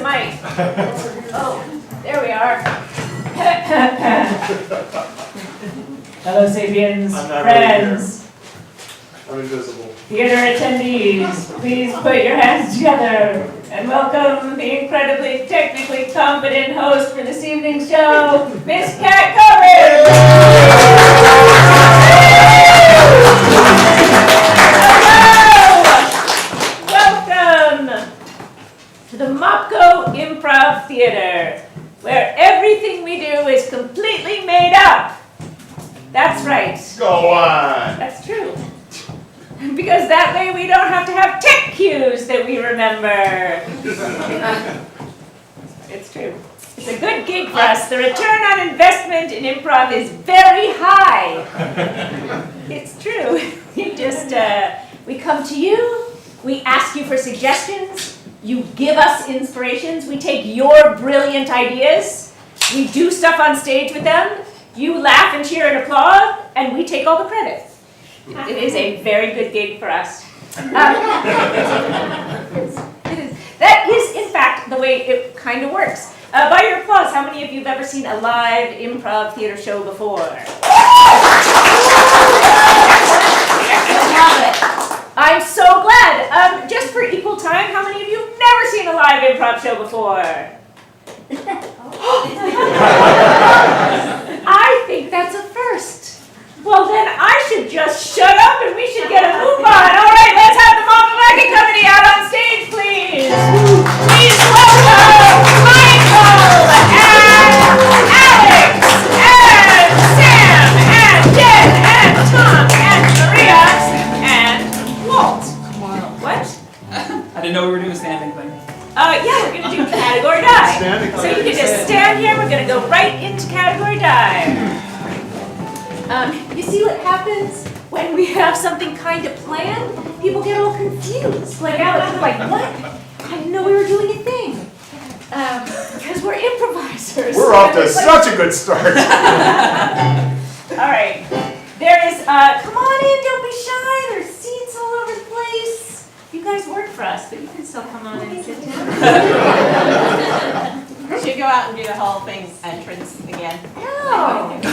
mic. Oh, there we are. Hello, Sapiens, friends, I'm invisible. theater attendees, please put your hands together and welcome the incredibly technically competent host for this evening's show, Miss Kat Corbin. Hello! Welcome to the Mopco Improv Theater, where everything we do is completely made up. That's right. Go on. That's true. Because that way we don't have to have tech cues that we remember. It's true. It's a good gig for us. The return on investment in improv is very high. It's true. We come to you, we ask you for suggestions, you give us inspirations, we take your brilliant ideas, we do stuff on stage with them, you laugh and cheer and applaud, and we take all the credit. It is a very good gig for us. That is, in fact, the way it kind of works. By your applause, how many of you have ever seen a live improv theater show before? I'm so glad. Just for equal time, how many of you have never seen a live improv show before? I think that's a first. Well, then I should just shut up and we should get a move on. All right, let's have the Mopco Marketing Company out on stage, please. Please welcome Michael and Alex and Sam and Jen and Tom and Maria and Walt. What? I didn't know we were doing a standing thing. Yeah, we're going to do category dive. So you can just stand here. We're going to go right into category dive. You see what happens when we have something kind of planned? People get all confused. Like Alex was like, what? I didn't know we were doing a thing. Because we're improvisers. We're off to such a good start. All right. There is, come on in, don't be shy. There's seats all over the place. You guys work for us, but you can still come on and sit down. Should go out and do the whole thing entrance again. No, do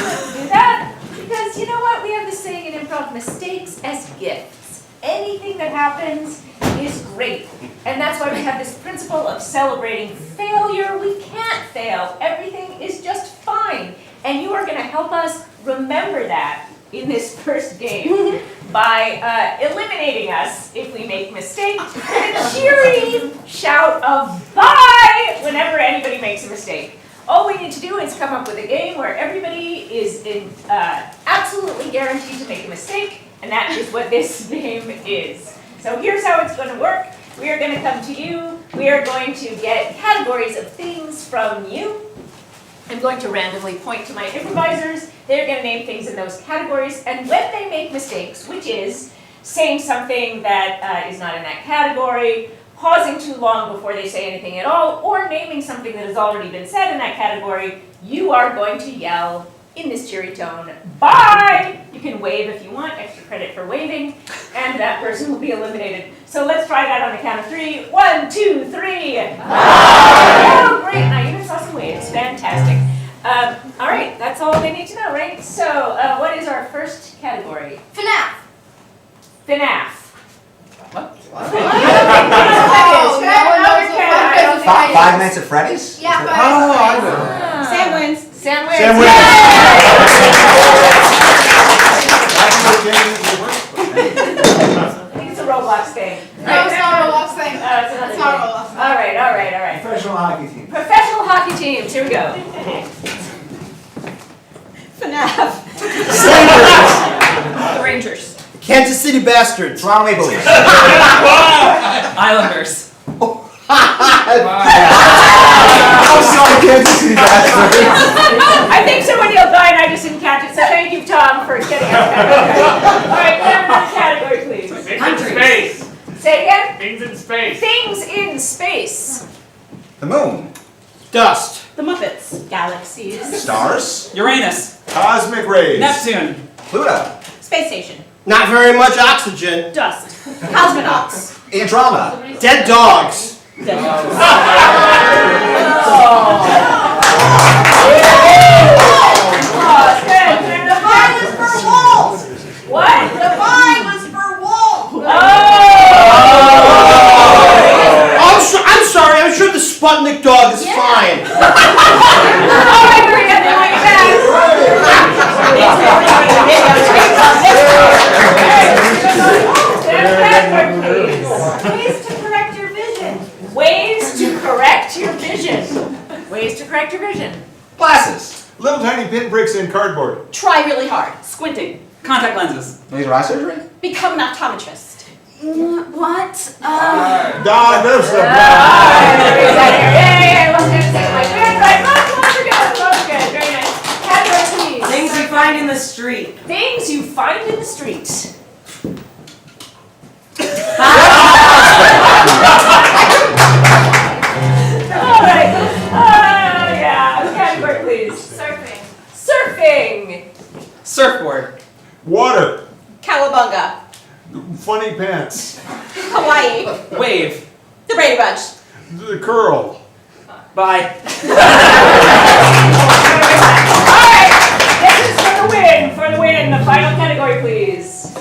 that. Because you know what? We have this saying in improv, mistakes as gifts. Anything that happens is great. And that's why we have this principle of celebrating failure. We can't fail. Everything is just fine. And you are going to help us remember that in this first game by eliminating us if we make mistakes and a cheery shout of bye whenever anybody makes a mistake. All we need to do is come up with a game where everybody is absolutely guaranteed to make a mistake, and that is what this game is. So here's how it's going to work. We are going to come to you. We are going to get categories of things from you. I'm going to randomly point to my improvisers. They're going to name things in those categories, and when they make mistakes, which is saying something that is not in that category, pausing too long before they say anything at all, or naming something that has already been said in that category, you are going to yell in this cheery tone, bye! You can wave if you want, extra credit for waving, and that person will be eliminated. So let's try that on the count of 3. 1, 2, 3. Bye! Oh, great, now you just saw some waves, fantastic. All right, that's all they need to know, right? So what is our first category? FNAF. FNAF. What? Five Nights at Freddy's? Yeah, but I know. Sam wins. Sam wins. Sam wins. I think it's a Roblox thing. No, it's not a Roblox thing. It's another It's not a thing. Roblox thing. All right. Professional hockey team. Professional hockey teams, here we go. FNAF. Rangers. Kansas City Bastards. Toronto Maple Leafs. Islanders. I'm sorry, Kansas City Bastards. I think someone yelled die and I just didn't catch it, so thank you, Tom, for getting us that. All right, another category, please. Things in space. Say it again. Things in space. Things in space. The moon. Dust. The Muppets. Galaxies. Stars. Uranus. Cosmic rays. Neptune. Pluto. Space Station. Not very much oxygen. Dust. Cosmonauts. Andromeda. Dead dogs. The pie was for wolves. What? The pie was for wolves. Oh! I'm sorry, I'm sure the Sputnik dog is fine. Alright, we're gonna bring it back. Stand backward, please. Ways to correct your vision. Ways to correct your vision. Ways to correct your vision. Glasses. Little tiny pinpricks in cardboard. Try really hard. Squinting. Contact lenses. Laser eye surgery? Become an optometrist. What? Don, there's the Yay! Let's get it like good. Right, lots good. Lots good. Very nice. Category, please. Things you find in the street. Things you find in the street. All right. Yeah. Category, please. Surfing. Surfing. Surfboard. water. Cowabunga. Funny pants. Hawaii. Wave. The Brady Bunch. The curl. Bye. Alright, this is for the win. For the win, the final category, please.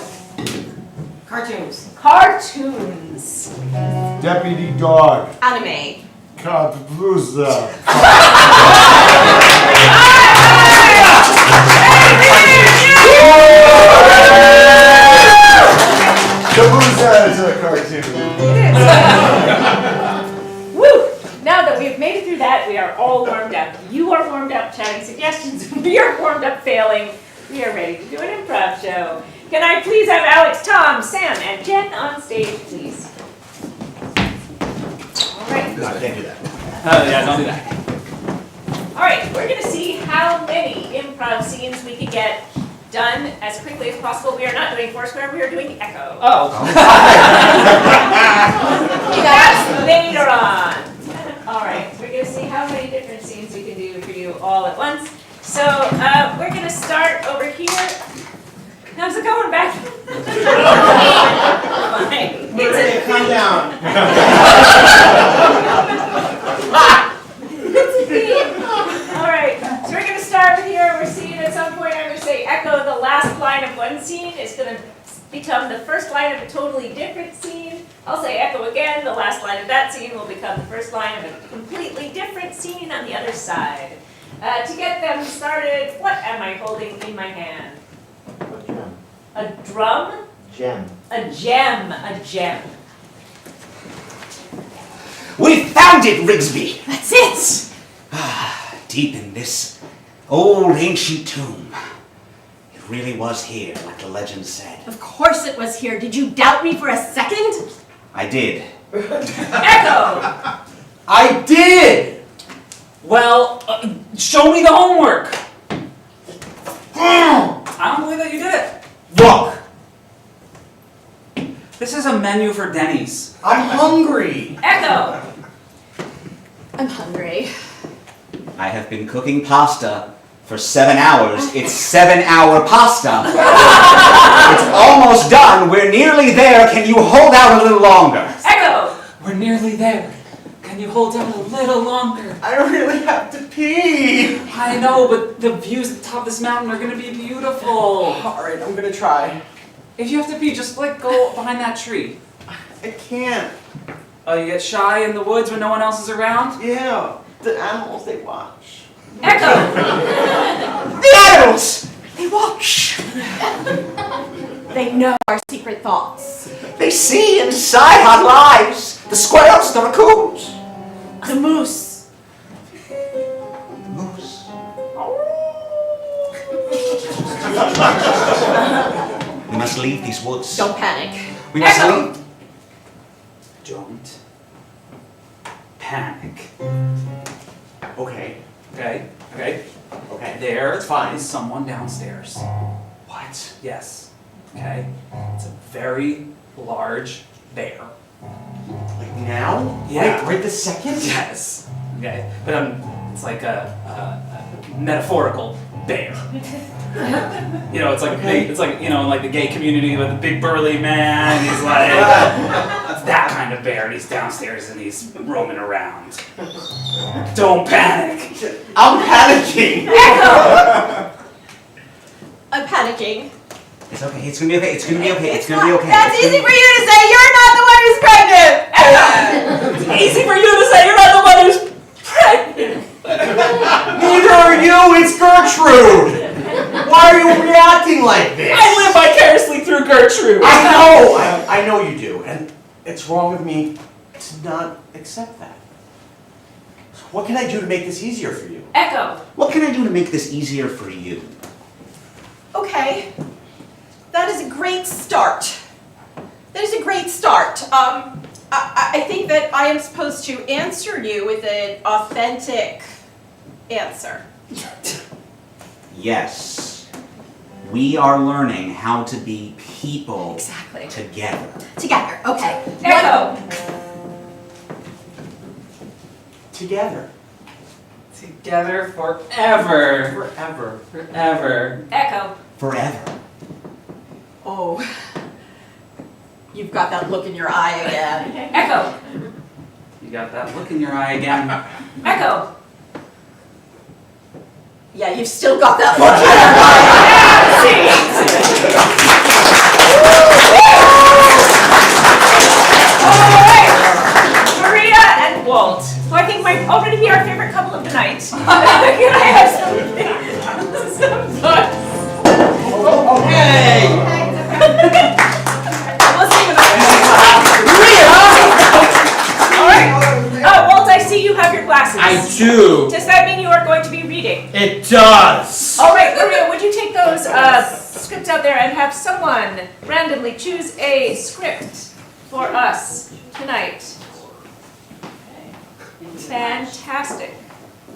Cartoons. Cartoons. Deputy dog. Anime. Kabuza. Kabuza is a cartoon. Woo! Now that we've made it through that, we are all warmed up. You are warmed up chatting suggestions. We are warmed up failing. We are ready to do an improv show. Can I please have Alex, Tom, Sam, and Jen on stage, please? All right. I can't do that. Oh yeah, don't do that. All right, we're going to see how many improv scenes we can get done as quickly as possible. We are not doing Foursquare, we are doing Echo. Oh. That's later on. All right, we're going to see how many different scenes we can do for you all at once. So we're going to start over here. How's it going back? It's calm down. All right, so we're going to start with here. We're seeing at some point I'm going to say echo. The last line of one scene is going to become the first line of a totally different scene. I'll say echo again. The last line of that scene will become the first line of a completely different scene on the other side. To get them started, what am I holding in my hand? A drum? Gem. A gem. A gem. We found it, Rigsby! That's it. Deep in this old ancient tomb. It really was here, like the legend said. Of course it was here. Did you doubt me for a second? I did. Echo! I did! Well, show me the homework! I don't believe that you did it. Look! This is a menu for Denny's. I'm hungry! Echo! I'm hungry. I have been cooking pasta for 7 hours. It's 7-hour pasta. It's almost done. We're nearly there. Can you hold out a little longer? Echo! We're nearly there. Can you hold out a little longer? I really have to pee. I know, but the views at the top of this mountain are gonna be beautiful. Alright, I'm gonna try. If you have to pee, just like go behind that tree. I can't. Oh, you get shy in the woods when no one else is around? Yeah, the animals, they watch. Echo! The animals! They watch. They know our secret thoughts. They see inside our lives. The squirrels, the raccoons. The moose. Moose. We must leave these woods. Don't panic. We must Echo. leave. Don't panic. Okay. Okay? Okay? Okay. There It's fine. is someone downstairs. What? Yes. Okay? It's a very large bear. Like now? Yeah. Right this second? Yes. Okay. But it's like a metaphorical bear. You know, it's like Okay. big, it's like, you know, like the gay community with the big burly man. He's like, that kind of bear, and he's downstairs and he's roaming around. Don't panic. I'm panicking. I'm panicking. It's okay. It's gonna be okay. It's gonna be okay. It's gonna be okay. That's easy for you to say. You're not the one who's pregnant. It's easy for you to say you're not the one who's pregnant. Neither are you. It's Gertrude. Why are you reacting like this? I live vicariously through Gertrude. I know you do, and it's wrong of me to not accept that. What can I do to make this easier for you? Echo. What can I do to make this easier for you? Okay, that is a great start. That is a great start. I think that I am supposed to answer you with an authentic answer. Yes. We are learning how to be people Exactly. together. Together, okay. Echo. Together. Together forever. Forever. Forever. Echo. Forever. Oh, you've got that look in your eye again. Echo. You got that look in your eye again. Echo. Yeah, you've still got that look in your Alright. Maria and Walt, who I think might already be our favorite couple of the night. Can I have some fun? Okay. Alright. Walt, I see you have your glasses. I do. Does that mean you are going to be reading? It does. Alright, Maria, would you take those scripts out there and have someone randomly choose a script for us tonight? Fantastic.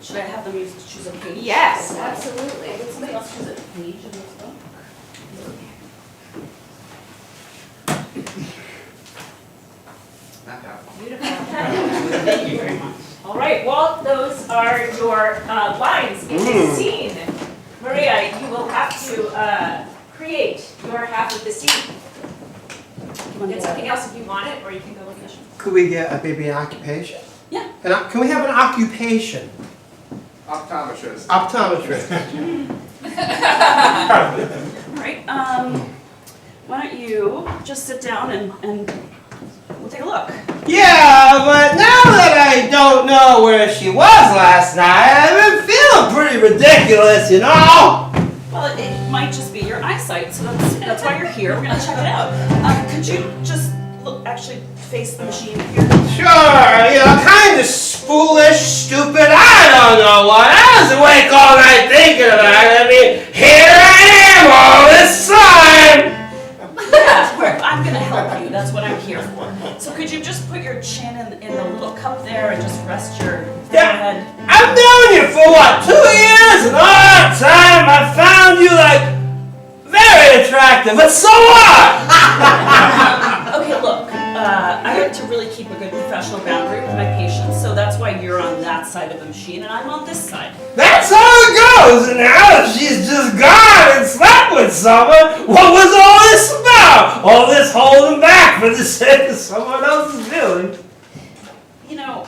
Should I have them choose a page? Yes, absolutely. Would somebody else choose a page in this book? Beautiful. Thank you very much. Alright, Walt, those are your lines in this scene. Maria, you will have to create your half of the scene. Get something else if you want it, or you can go with this. Could we get maybe an occupation? Yeah. Can we have an occupation? Optometrist. Optometrist. Alright, why don't you just sit down and we'll take a look. Yeah, but now that I don't know where she was last night, I've been feeling pretty ridiculous, you know? Well, it might just be your eyesight, so that's why you're here. We're gonna check it out. Could you just actually face the machine here? Sure, you know, kind of foolish, stupid, I don't know what. I was awake all night thinking about it. I mean, here I am all this time! Yeah, I'm gonna help you. That's what I'm here for. So could you just put your chin in the little cup there and just rest your forehead? I've known you for what, 2 years? And all that time I found you like very attractive, but so what? Okay, look, I like to really keep a good professional boundary with my patients, so that's why you're on that side of the machine and I'm on this side. That's how it goes. And now if she's just gone and slept with someone, what was all this about? All this holding back for the sake of someone else's feelings. You know,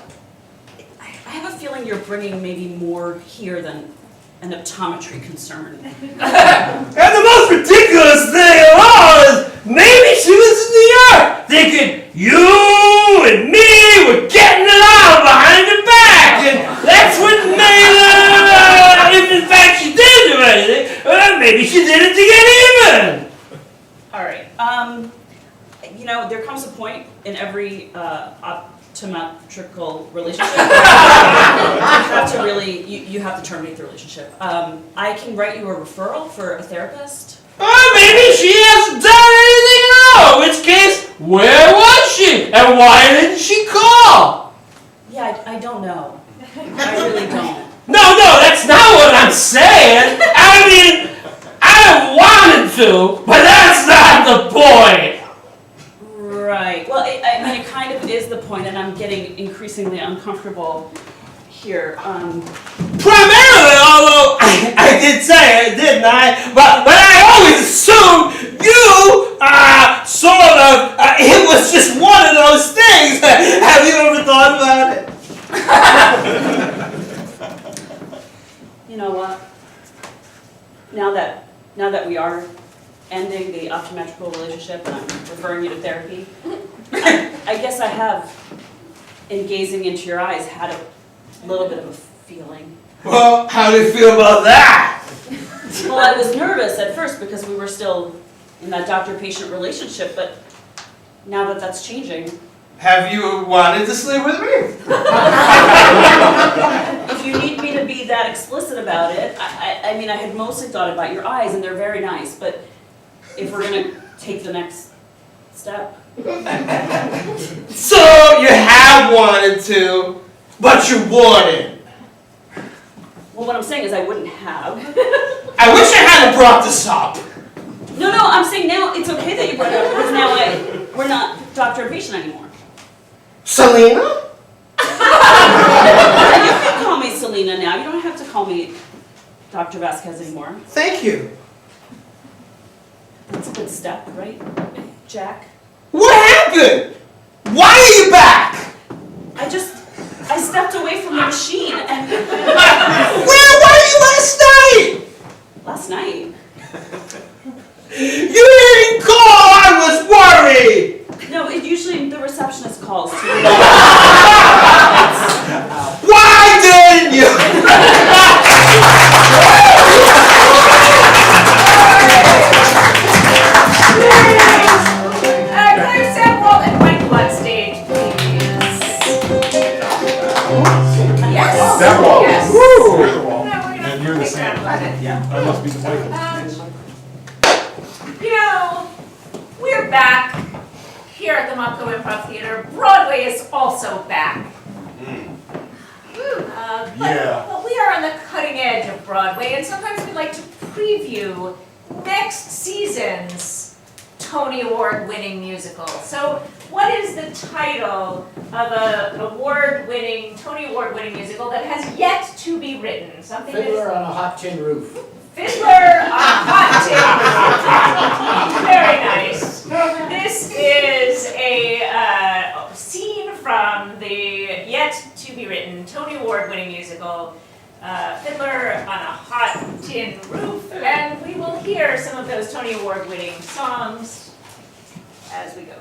I have a feeling you're bringing maybe more here than an optometry concern. And the most ridiculous thing of all is maybe she was in New York thinking you and me were getting it on behind her back. And that's what made her, if in fact she did do anything, maybe she did it to get even. All right, you know, there comes a point in every optometrical relationship where you have to terminate the relationship. I can write you a referral for a therapist. Maybe she hasn't done anything at all, in which case, where was she? And why didn't she call? Yeah, I don't know. I really don't. No, that's not what I'm saying. I mean, I wanted to, but that's not the point. Right. Well, I mean, it kind of is the point, and I'm getting increasingly uncomfortable here. Primarily, although I did say it, didn't I? But I always assumed you sort of it was just one of those things. Have you ever thought about it? You know what? Now that we are ending the optometrical relationship and I'm referring you to therapy, I guess I have, in gazing into your eyes, had a little bit of a feeling. Well, how do you feel about that? Well, I was nervous at first because we were still in that doctor-patient relationship, but now that that's changing, Have you wanted to sleep with me? if you need me to be that explicit about it, I mean, I had mostly thought about your eyes, and they're very nice, but if we're gonna take the next step. So you have wanted to, but you wouldn't. Well, what I'm saying is I wouldn't have. I wish I hadn't brought this up. No, I'm saying now it's okay that you brought it up, because now we're not doctor and patient anymore. Selena? You can call me Selena now, you don't have to call me Dr. Vasquez anymore. Thank you. That's a good step, right, Jack? What happened? Why are you back? I stepped away from the machine and Where were you last night? last night. You didn't call, I was worried. No, it usually the receptionist calls too. Why didn't you? Claire Samwell and Michael on stage, please. Yes. Samwell. Yes. You're the wall. No, we're gonna And you're the take Sam. that on it. I must be the Michael. You know, we're back here at the Mopco Improv Theater. Broadway is also back. But we are on the cutting edge of Broadway, and sometimes we like to preview next season's Tony Award-winning musical. So, what is the title of an award-winning, Tony Award-winning musical that has yet to be written? Something that is Fiddler on a Hot Tin Roof. Fiddler on a Hot Tin. Very nice. This is a scene from the yet-to-be-written Tony Award-winning musical, Fiddler on a Hot Tin Roof, and we will hear some of those Tony Award-winning songs as we go.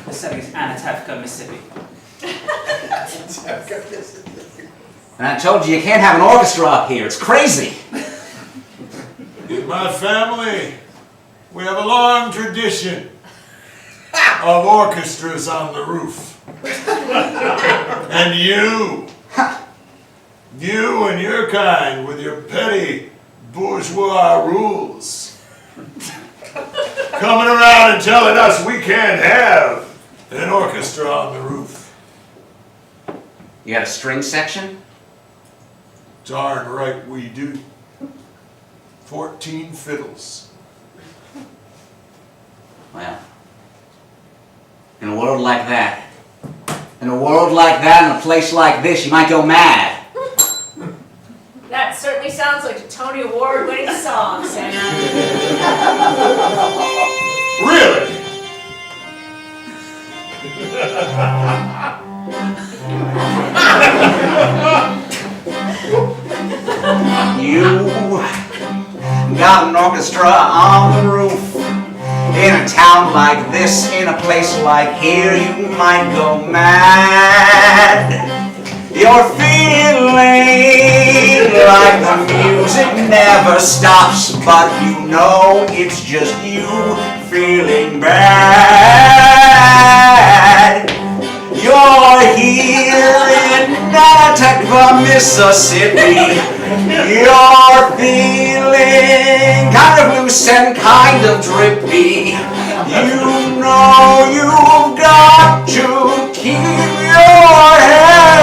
The setting is Anatevka, Mississippi. And I told you can't have an orchestra up here. It's crazy. In my family, we have a long tradition of orchestras on the roof. And you and your kind with your petty bourgeois rules, coming around and telling us we can't have an orchestra on the roof. You got a string section? Darn right we do. 14 fiddles. Well, in a world like that, in a place like this, you might go mad. That certainly sounds like a Tony Award-winning song, Sam. Really? You got an orchestra on the roof. In a town like this, in a place like here, you might go mad. You're feeling like the music never stops, but you know it's just you feeling bad. You're here in Anatevka, Mississippi. You're feeling kind of loose and kind of drippy. You know you've got to keep your head.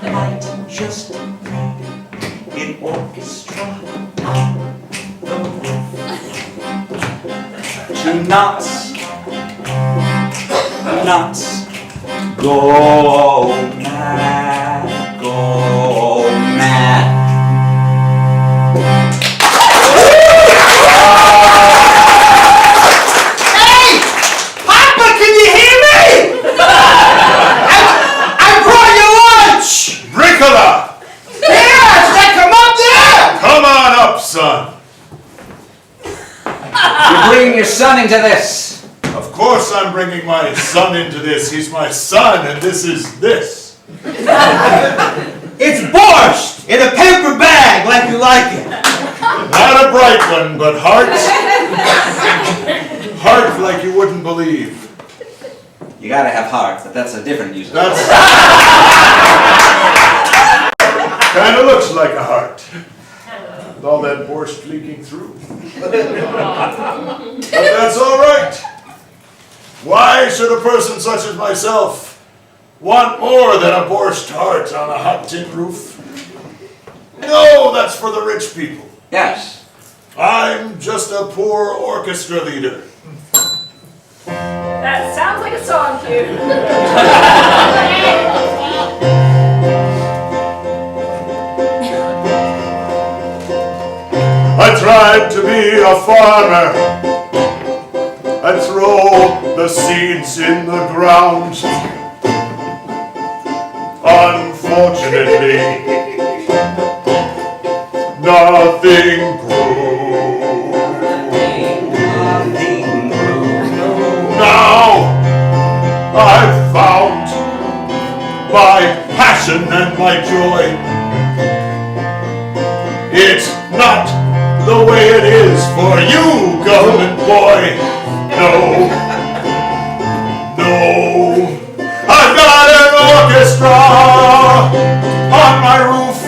Might just be an orchestra on the roof to not go mad. bringing your son into this? Of course I'm bringing my son into this. He's my son, and this is this. It's borscht in a paper bag like you like it. Not a bright one, but heart. Heart like you wouldn't believe. You gotta have heart, but that's a different use. That's kind of looks like a heart. With all that borscht leaking through. But that's all right. Why should a person such as myself want more than a borscht heart on a hot tin roof? No, that's for the rich people. Yes. I'm just a poor orchestra leader. That sounds like a song cue. I tried to be a farmer and throw the seeds in the ground. Unfortunately, nothing grew. Now I've found my passion and my joy. It's not the way it is for you, government boy. No, no. I've got an orchestra on my roof.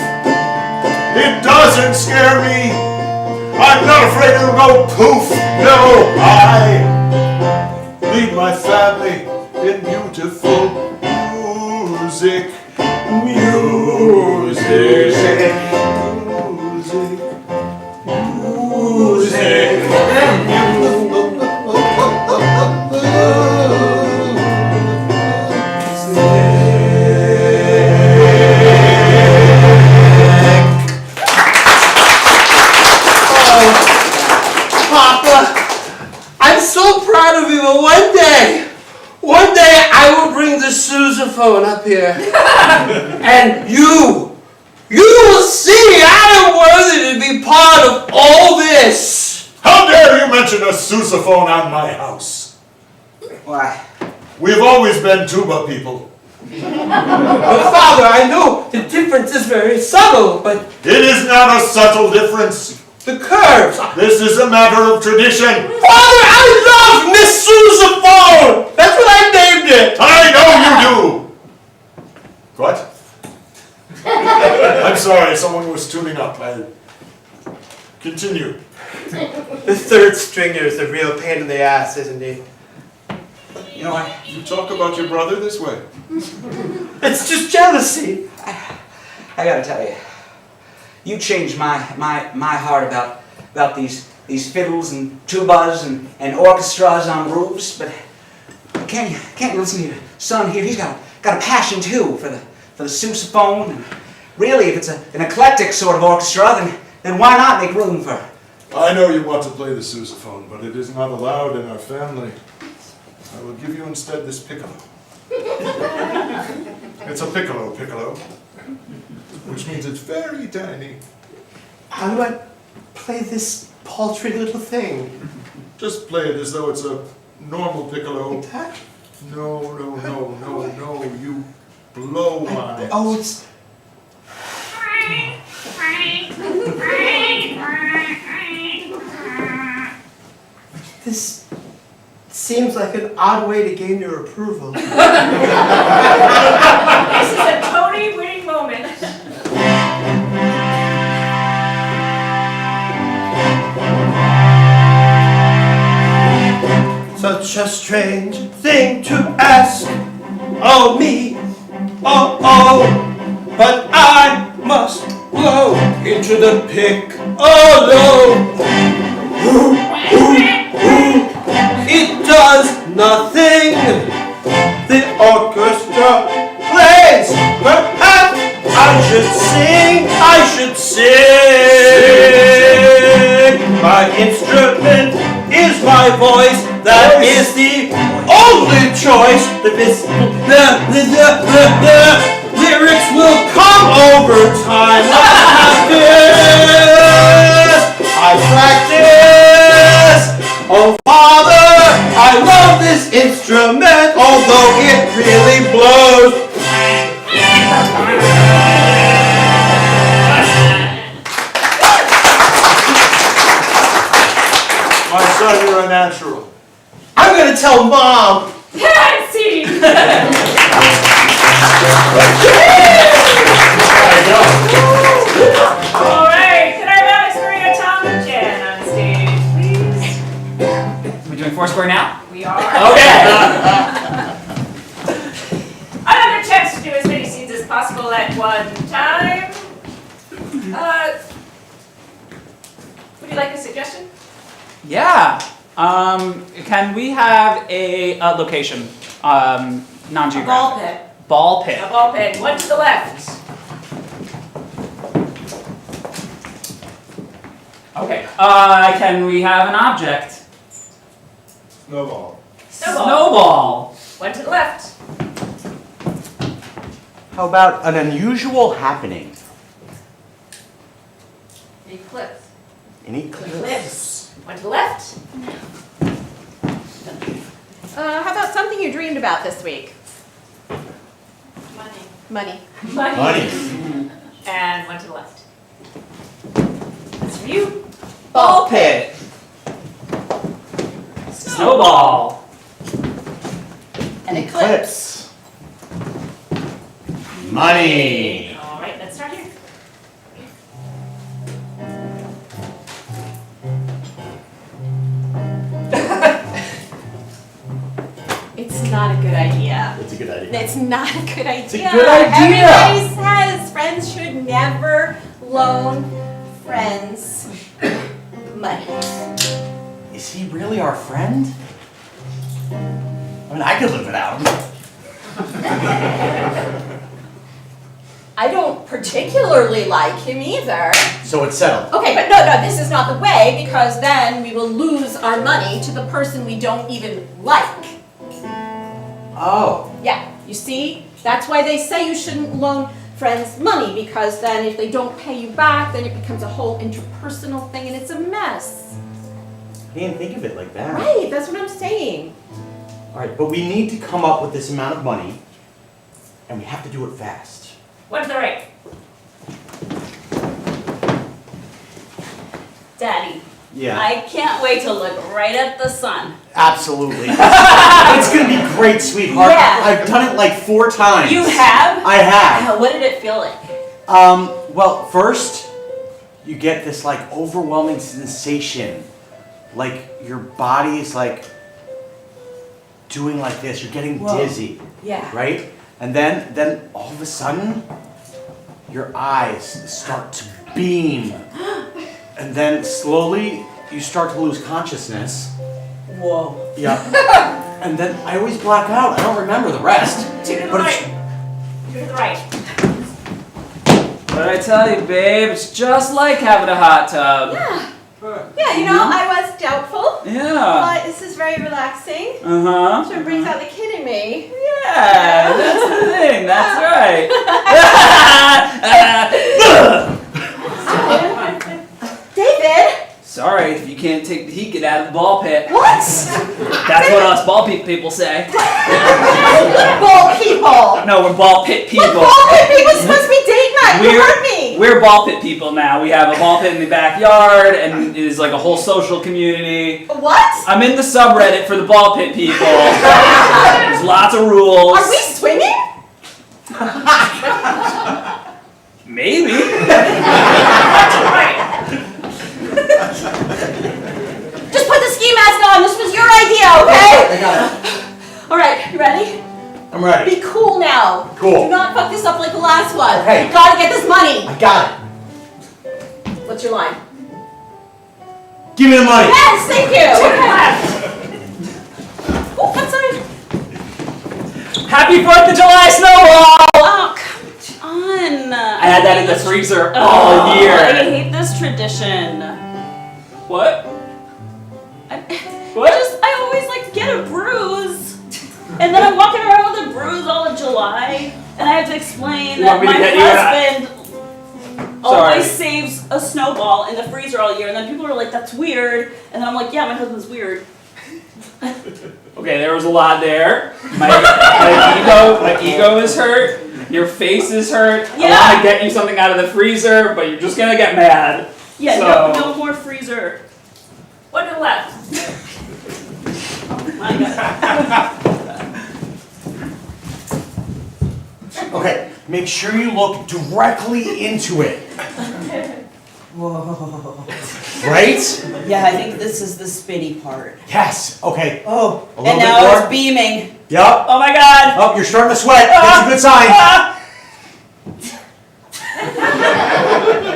It doesn't scare me. I'm not afraid it'll go poof. No, I lead my family in beautiful music. Music. Papa, I'm so proud of you, but one day I will bring the sousaphone up here. And you will see I am worthy to be part of all this. How dare you mention a sousaphone on my house? Why? We've always been tuba people. But Father, I know the difference is very subtle, but It is not a subtle difference. the curves. This is a matter of tradition. Father, I love Miss Sousaphone! That's what I named it! I know you do. What? I'm sorry, someone was tuning up. Continue. The third stringer is a real pain in the ass, isn't he? You know what? You talk about your brother this way. It's just jealousy. I gotta tell you, you changed my heart about these fiddles and tubas and orchestras on roofs, but can't you listen to your son here? He's got a passion too for the sousaphone. And really, if it's an eclectic sort of orchestra, then why not make room for? I know you want to play the sousaphone, but it is not allowed in our family. I will give you instead this piccolo. It's a piccolo, which means it's very tiny. How do I play this paltry little thing? Just play it as though it's a normal piccolo. That? No, you blow on it. Oh, it's... This seems like an odd way to gain your approval. This is a Tony winning moment. Such a strange thing to ask of me. Oh, but I must blow into the piccolo. It does nothing. The orchestra plays. Perhaps I should sing. My instrument is my voice. That is the only choice. The lyrics will come over time. I practice. Oh. My son, you're a natural. I'm gonna tell Mom! Yeah, see. All right, can I have Alex, Maria, Tom, and Jen on stage, please? Are we doing Foursquare now? We are. Okay. Another chance to do as many scenes as possible at one time. Would you like a suggestion? Yeah. Can we have a location? Non-geographic. Ball pit. Ball pit. A ball pit, one to the left. Okay. Can we have an object? Snowball. Snowball. Snowball. One to the left. How about an unusual happening? Eclipse. An eclipse. Eclipse. One to the left. How about something you dreamed about this week? Money. Money. And one to the left. That's for you. Ball pit. Snowball. An eclipse. Money. All right, let's start here. It's not a good idea. It's a good idea. It's not a good idea. It's a good idea. Everybody says friends should never loan friends money. Is he really our friend? I mean, I could live without him. I don't particularly like him either. So it's settled. Okay, but no, this is not the way, because then we will lose our money to the person we don't even like. Oh. Yeah, you see? That's why they say you shouldn't loan friends money, because then if they don't pay you back, then it becomes a whole interpersonal thing and it's a mess. I didn't think of it like that. Right, that's what I'm saying. All right, but we need to come up with this amount of money, and we have to do it fast. One to the right. Daddy, Yeah. I can't wait to look right at the sun. Absolutely. It's gonna be great, sweetheart. Yeah. I've done it like 4 times. You have? I have. What did it feel like? Well, first, you get this like overwhelming sensation. Like your body is like doing like this. You're getting Whoa. dizzy, Yeah. right? And then all of a sudden, your eyes start to beam. And then slowly, you start to lose consciousness. Whoa. Yeah. And then I always black out. I don't remember the rest. Two to the But right. Two to the right. What did I tell you, babe? It's just like having a hot tub. Yeah, you know, I was doubtful, Yeah. but this is very relaxing. Uh-huh. Sort of brings out the kid in me. Yeah, that's the thing. That's right. David! Sorry, if you can't take the heat, get out of the ball pit. What? That's what us ball pit people say. Ball people! No, we're ball pit people. But ball pit people are supposed to be date night! You heard me! We're ball pit people now. We have a ball pit in the backyard, and it is like a whole social community. What? I'm in the subreddit for the ball pit people. There's lots of rules. Are we swinging? Maybe. Right. Just put the ski mask on. This was your idea, okay? I got it. All right, you ready? I'm ready. Be cool now. Cool. Do not fuck this up like the last one. Okay. You gotta get this money. I got it. What's your line? Give me the money. Yes, thank you. Oh, I'm sorry. Happy 4th of July, Snowball! Oh, come on. I had that in the freezer Oh, all year. I hate this tradition. What? I What? always like to get a bruise. And then I'm walking around with a bruise all of July. And I have to explain You that want me my to get you husband always saves a snowball in the freezer all year. And then people are like, that's weird. And then I'm like, yeah, my husband's weird. Okay, there was a lot there. My ego is hurt. Your face is hurt. I Yeah. want to get you something out of the freezer, but you're just gonna get mad. Yeah, So- no more freezer. One to the left. make sure you look directly into it. Whoa. Right? Yeah, I think this is the spinny part. Yes. Okay. Oh, A little and bit now more. it's beaming. Yep. Oh my god! Oh, you're starting to sweat. That's a good sign.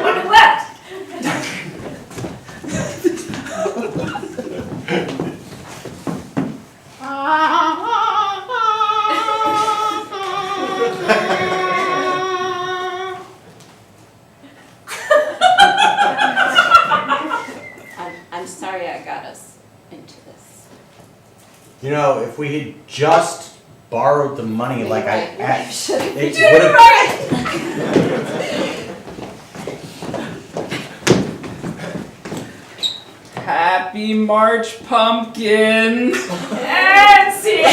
One left. I'm sorry I got us into this. You know, if we had just borrowed the money like I asked, it You're would have. right. Happy March, pumpkin. And see.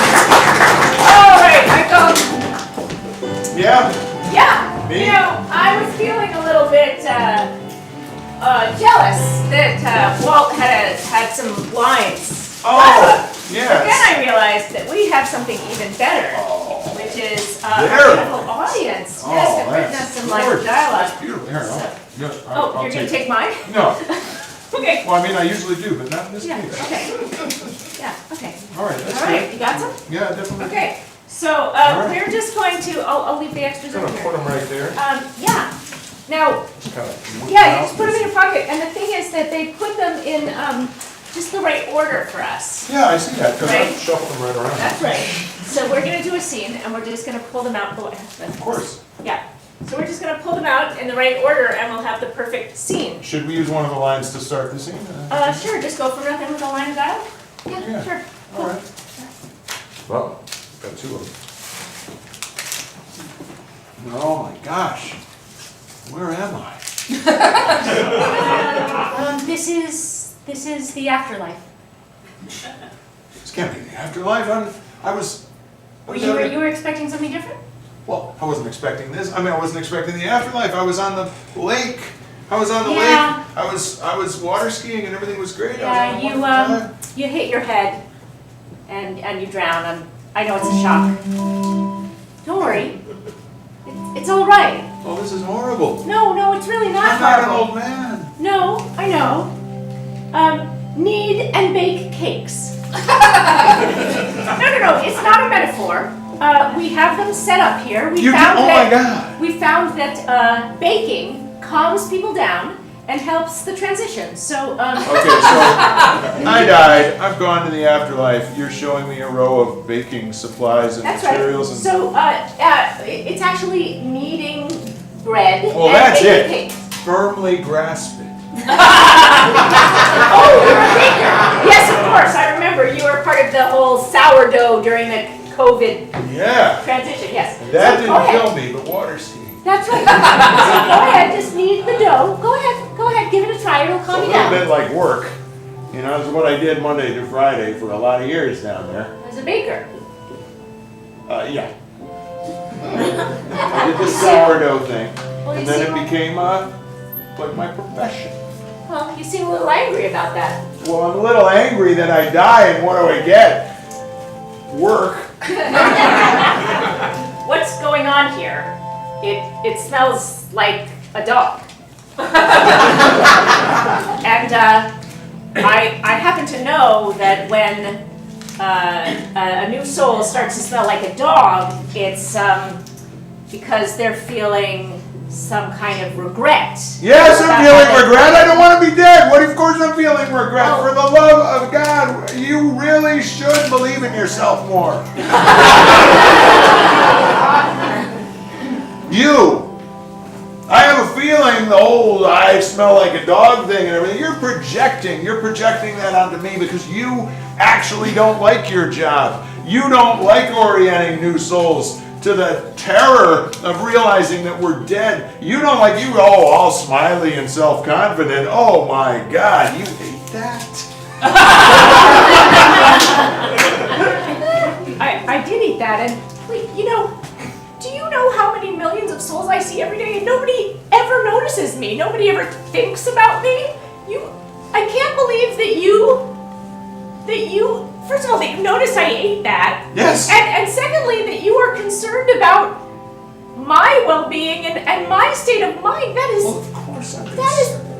All right, Michael. Yeah? Yeah, Me? you know, I was feeling a little bit jealous that Walt had some lines. Oh, But then yes. I realized that we have something even better, which is a There. beautiful audience. Yes, have written us some lines of dialogue. That's beautiful. Here, Oh, you're gonna take mine? No. Okay. Well, I mean, I usually do, but not in this Yeah, case. okay. Yeah, okay. All right, that's All good. right, you got some? Yeah, definitely. Okay, so right. we're just going to, I'll leave the extras Gonna over put here. them right there. Yeah, now, Kind of whip yeah, them you out. just put them in your pocket, and the thing is that they put them in just the right order for us. Yeah, I see that, because I Right. shuffled them right around. That's right. So we're gonna do a scene, and we're just gonna pull them out. Of course. Yeah, so we're just gonna pull them out in the right order, and we'll have the perfect scene. Should we use one of the lines to start the scene? Sure, just go for nothing with a line of dialogue? Yeah. Yeah, sure. All right. Well, got two of them. Oh my gosh. Where am I? This is the afterlife. This can't be the afterlife. I was You were expecting something different? well, I wasn't expecting this. I mean, I wasn't expecting the afterlife. I was on the lake. I was on the Yeah. lake. I was water skiing and everything was great. I was Yeah, having a wonderful time. you hit your head and you drown. I know it's a shock. Don't worry. It's all right. Oh, this is horrible. No, it's really not I'm not an horrible. old man. No, I know. Knead and bake cakes. No, it's not a metaphor. We have them set up here. We You found did, oh my that God. we found that baking calms people down and helps the transition. So Okay, so I died. I've gone to the afterlife. You're showing me a row of baking supplies and that's right. materials and So it's actually kneading bread Well, and that's baking it. cakes. firmly grasp it. Oh, you're a baker. Yes, of course. I remember you were part of the whole sourdough during the COVID Yeah. transition. Yes. That So go didn't ahead. kill me, but water skiing. That's right. So go ahead, just knead the dough. Go ahead, give it a try. It'll It's a calm you little down. bit like work. You know, it's what I did Monday to Friday for a lot of years down there. As a baker. Yeah. I did the sourdough thing, Well, you and then seem, it became like my profession. well, you seem a little angry about that. Well, I'm a little angry that I die, and what do I get? Work. What's going on here? It smells like a dog. And I happen to know that when a new soul starts to smell like a dog, it's because they're feeling some kind of regret. Yes, I'm about feeling how they- regret. I don't want to be dead. What? Of course I'm feeling regret. Oh. For the love of God, you really should believe in yourself more. You. I have a feeling the whole I smell like a dog thing and everything, you're projecting that onto me because you actually don't like your job. You don't like orienting new souls to the terror of realizing that we're dead. You don't like you, oh, all smiley and self-confident. Oh my God, you hate that? I did eat that, and wait, do you know how many millions of souls I see every day, and nobody ever notices me? Nobody ever thinks about me? I can't believe that you first of all, that you notice I ate that. Yes. And secondly, that you are concerned about my well-being and my state of mind. That is, Well, of course I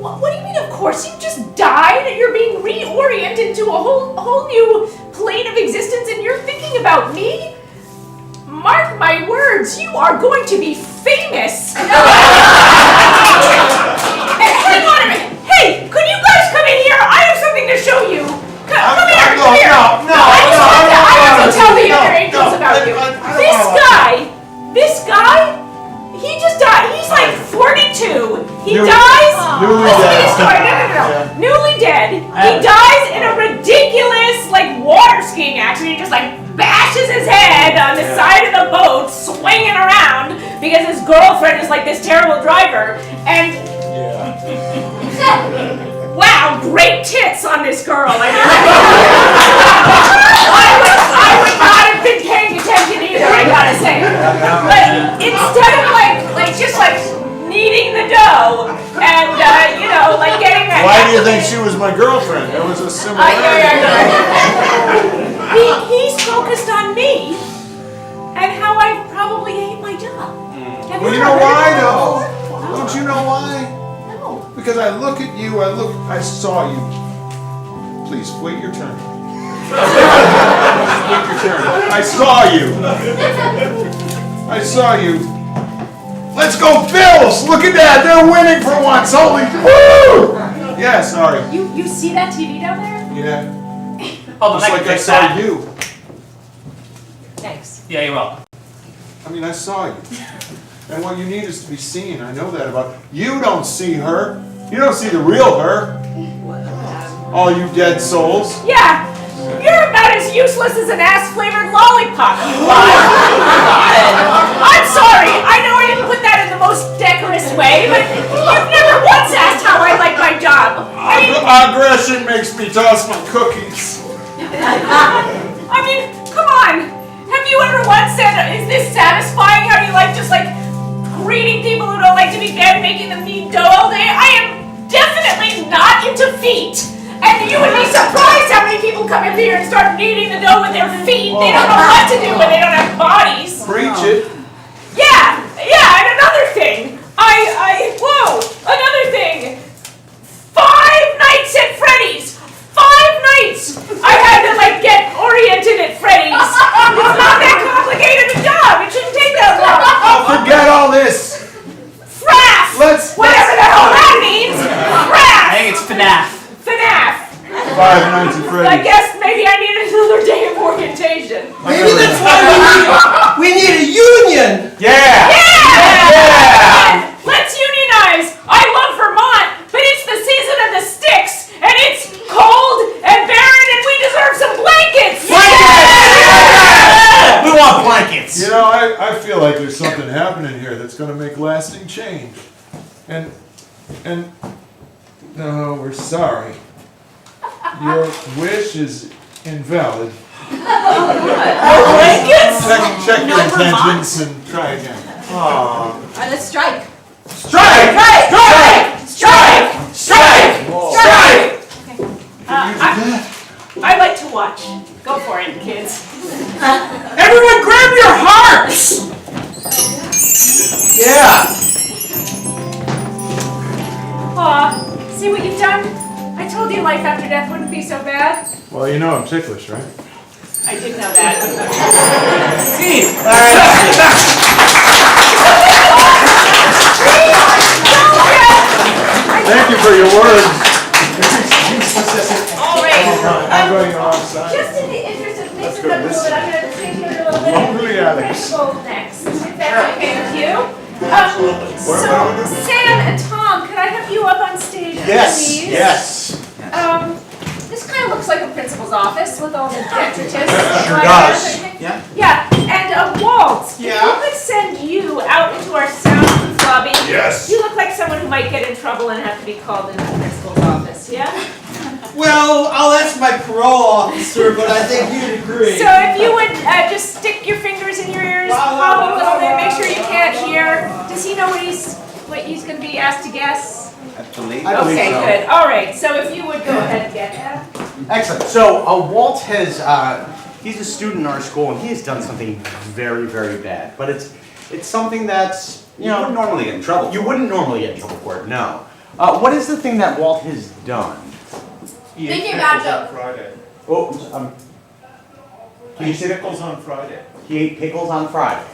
what do you mean of course? You just died, you're being reoriented to a whole new plane of existence and you're thinking about me? Mark my words, you are going to be famous. Hang on a minute. Hey, could you guys come in here? I have something to show you. Come here. I have to tell the other angels about you. This guy, he just died. He's like 42. He dies. Newly Listen to dead. this story. No. Yeah. Newly dead. He dies in a ridiculous water skiing accident. He just bashes his head on the side of the boat, swinging around because his girlfriend is this terrible driver. And wow, great tits on this girl. I would not have been paying attention either, I gotta say. But instead of just kneading the dough and getting that. Why do you think she was my girlfriend? There was a similarity. He's focused on me and how I probably hate my job. Well, you know why though? Don't you know why? No. Because I look at you, I saw you. Please, wait your turn. Wait your turn. I saw you. Let's go Bills! Look at that, they're winning for once, holy woo! Yeah, sorry. You see that TV down there? Yeah, Oh, just like I fix saw that. you. Thanks. Yeah, you're welcome. I mean, I saw you. And what you need is to be seen, I know that about you. Don't see her. You don't see the real her. All you dead souls. Yeah, you're about as useless as an ass-flavored lollipop, you are. I'm sorry, I know I didn't put that in the most decorous way, but you've never once asked how I like my job. Aggression makes me toss my cookies. I mean, come on. Have you ever once said, is this satisfying? How do you just greeting people who don't like to be fed, making them knead dough all day? I am definitely not into feet. And you would be surprised how many people come in here and start kneading the dough with their feet. They don't know what to do when they don't have bodies. Preach it. Yeah, and another thing. Another thing. 5 nights at Freddy's. 5 nights. I had to get oriented at Freddy's. It's not that complicated a job. It shouldn't take that long. Oh, forget all this. Fraff. Whatever the hell that means. Fraff. I think it's FNAF. FNAF. 5 nights at I Freddy's. guess maybe I need another day of orientation. Maybe that's why we need a union. Yeah! Yeah! Let's unionize. I love Vermont, but it's the season of the sticks, and it's cold and barren, and we deserve some blankets. Yeah! We want blankets. You know, I feel like there's something happening here that's going to make lasting change. And no, we're sorry. Your wish is invalid. Blankets? Check your intentions and try again. All right, let's strike. Strike! I like to watch. Go for it, kids. Everyone grab your hearts! Yeah! Aw, see what you've done? I told you life after death wouldn't be so bad. Well, you know I'm ticklish, right? I did know that. Thank you for your words. All right. I'm going alongside. Just in the interest of mixing go up a this little bit, I'm going to take you a little bit Lovely, of Alex. principal next, if that's okay with you. So, What do we do? Sam and Tom, could I have you up on stage, Yes! please? Yes! This kind of looks like a principal's office with all the detritus. Sure does. Yeah. Yeah, and Walt, if Yeah? we could send you out into our soundproof lobby. Yes. You look like someone who might get in trouble and have to be called into the principal's office, yeah? Well, I'll ask my parole officer, but I think you'd agree. So if you would just stick your fingers in your ears, hum a little bit, make sure you can't hear. Does he know what he's going to be asked to guess? I believe. Okay, good. All right. So if you would go ahead and get that. Excellent. So Walt has, he's a student in our school, and he has done something very, very bad. But it's something that's, You wouldn't normally get in trouble. you wouldn't normally get in trouble for it, no. What is the thing that Walt has done? Thinking about joke. Friday. Oh, can you say that? Pickles on Friday. He ate pickles on Friday.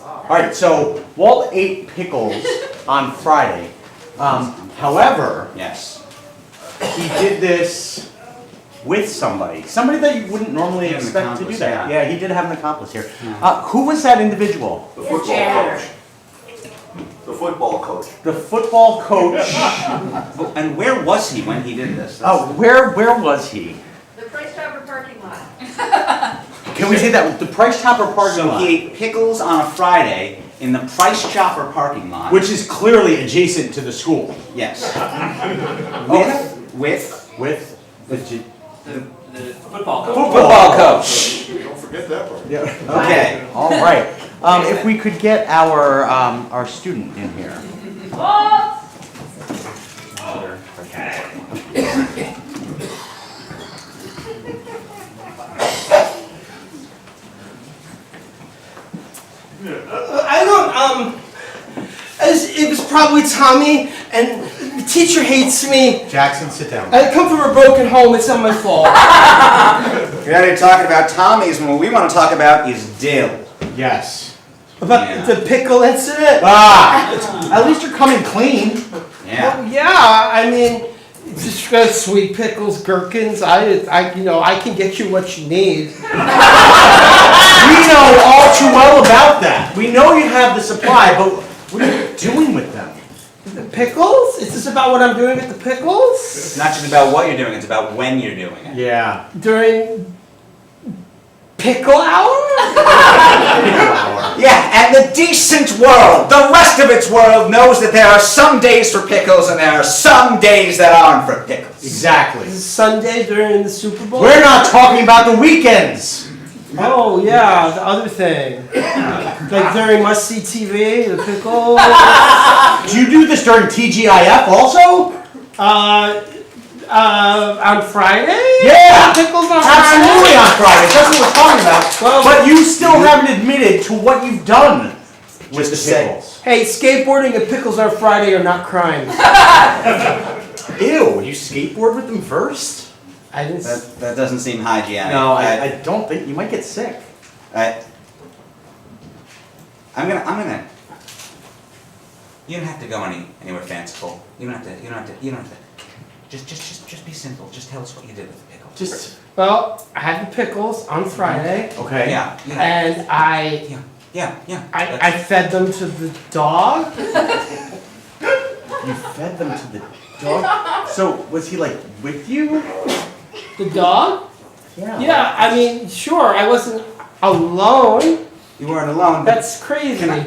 All right, so Walt ate pickles on Friday. However, Yes. he did this with somebody that you wouldn't normally He had an expect to do accomplice, that. yeah. Yeah, he did have an accomplice here. Who was that individual? The football coach. The football coach. The football coach. And where was he when he did this? Oh, where was he? The Price Chopper parking lot. Can we say that? The Price Chopper parking So lot. he ate pickles on a Friday in the Price Chopper parking lot. Which is clearly adjacent to the school. Yes. With With the The football coach. football coach. Don't forget that part. yeah. Okay. All right. If we could get our student in here. I don't, it was probably Tommy, and the teacher hates me. Jackson, sit down. I come from a broken home, it's not my fault. We're already talking about Tommy's, and what we want to talk about is Dill. Yes. About Yeah. the pickle incident? At least you're coming clean. Yeah. Well, yeah, I mean, just got sweet pickles, gherkins, I can get you what you need. We know all too well about that. We know you have the supply, but what are you doing with them? The pickles? Is this about what I'm doing with the pickles? It's not just about what you're doing, it's about when you're doing it. Yeah. During pickle hour? Yeah, and the decent world, the rest of its world, knows that there are some days for pickles and there are some days that aren't for pickles. Exactly. Is it Sunday during the Super Bowl? We're not talking about the weekends. Oh yeah, the other thing. Like during Must See TV, the pickle. Do you do this during TGIF also? On Friday? Yeah! Pickles on Absolutely Friday? on Fridays. That's what we're talking about. Well- But you still haven't admitted to what you've done with the Just say- pickles. Hey, skateboarding and pickles on Friday are not crimes. Ew, you skateboard with them first? I didn't. That doesn't seem hygienic. No, I don't think you might get sick. I'm gonna. You don't have to go anywhere fanciful. You don't have to. Just be simple. Just tell us what you did with the pickle. Just Well, I had the pickles on Friday, okay. Yeah. and I Yeah. fed them to the dog. You fed them to the dog. So was he like with you? The dog? Yeah. Yeah, I mean, sure, I wasn't alone. You weren't alone. That's crazy. Come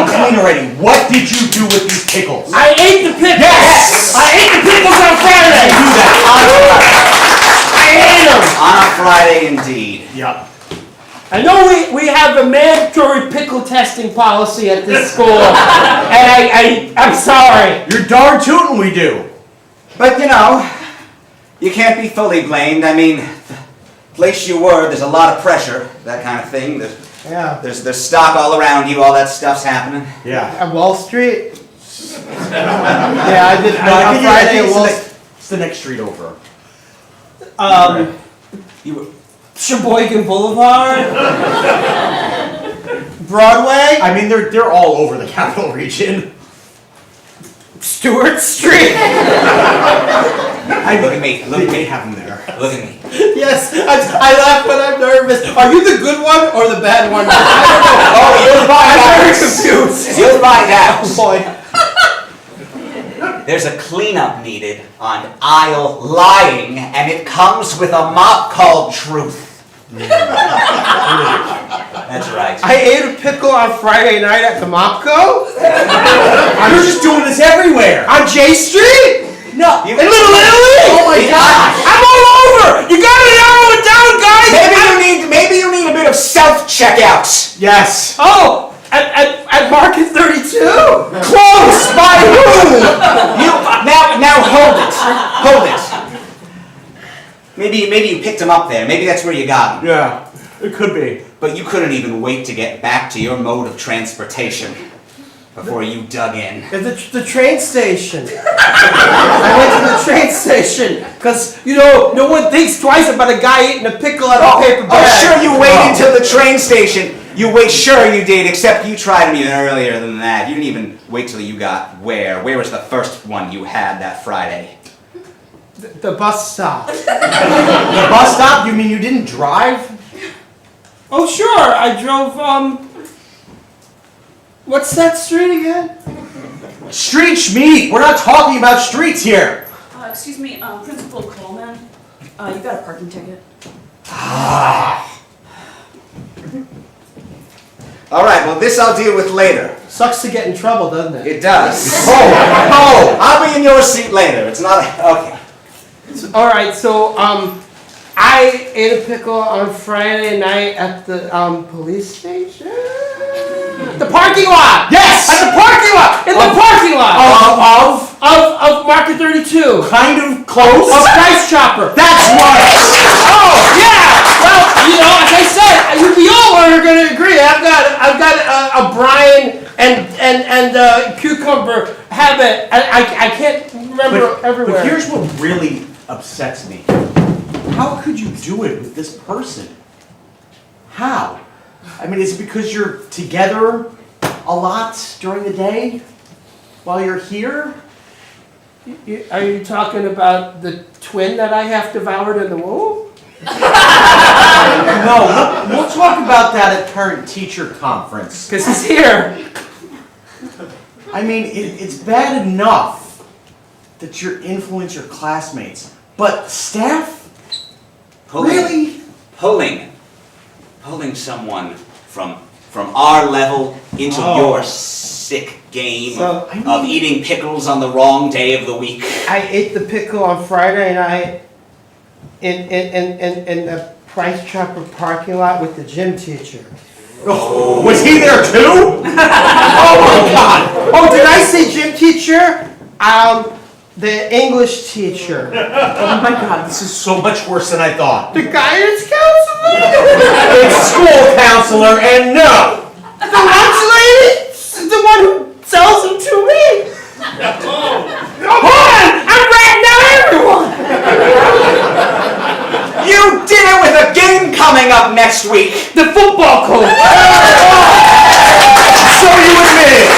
clean already. What did you do with these pickles? I ate the pickles. Yes! I ate the pickles on Friday. do that. I ate them. On a Friday, indeed. Yep. I know we have a mandatory pickle testing policy at this school, and I'm sorry. You're darn tootin' we do. But you can't be fully blamed. I mean, the place you were, there's a lot of pressure, that kind of thing. Yeah. There's stock all around you. All that stuff's happening. Yeah. At Wall Street. Yeah, I did. No, I on think Friday at Wall. it's the next street over. You were. Sheboygan Boulevard. Broadway. I mean, they're all over the capital region. Stewart Street. Look at me. Look at They me. have them there. Look at me. Yes, I laugh when I'm nervous. Are you the good one or the bad one? Oh, you'll find I'm very out. confused. You'll find out. Oh boy. There's a cleanup needed on aisle lying, and it comes with a mop called truth. That's right. I ate a pickle on Friday night at the Mopco. You're just doing this everywhere. On J Street? No. In Little Italy? Oh my gosh. I'm all over! You gotta narrow it down, guys! Maybe you need a bit of self-checkout. Yes. Oh! At Market 32? Close! By who? Now hold it. Maybe you picked him up there. Maybe that's where you got him. Yeah, it could be. But you couldn't even wait to get back to your mode of transportation before you dug in. At the train station. I went to the train station because, no one thinks twice about a guy eating a pickle out of a paper bag. Oh, sure, you waited until the train station. Sure you did, except you tried me earlier than that. You didn't even wait till you got where? Where was the first one you had that Friday? The bus stop. The bus stop? You mean you didn't drive? Oh, sure, I drove, what's that street again? Street Schmeat! We're not talking about streets here! Excuse me, Principal Coleman, you got a parking ticket. Alright, well this I'll deal with later. Sucks to get in trouble, doesn't it? It does. Oh! I'll be in your seat later. It's not okay. Alright, so, I ate a pickle on Friday night at the, police station? The parking lot! Yes! At the parking lot! In the parking lot! Of Market 32. Kind of close. Of Price Chopper. That's right! Oh, yeah! Well, as I said, we all are going to agree. I've got a brine and cucumber habit. I can't remember everywhere. But here's what really upsets me. How could you do it with this person? How? I mean, is it because you're together a lot during the day while you're here? Are you talking about the twin that I have devoured in the womb? No, we'll talk about that at parent teacher conference. Because he's here. I mean, it's bad enough that you influence your classmates, but staff? Really? Pulling someone from our level into your sick game of eating pickles on the wrong day of the week. I ate the pickle on Friday night in the Price Chopper parking lot with the gym teacher. Oh, was he there too? Oh my God! Oh, did I say gym teacher? The English teacher. Oh my God, this is so much worse than I thought. The guidance counselor? It's school counselor, and no! The lunch lady? The one who sells them to me? Hold on! I'm ratting out everyone! You did it with a game coming up next week! The football coach! So you admit it!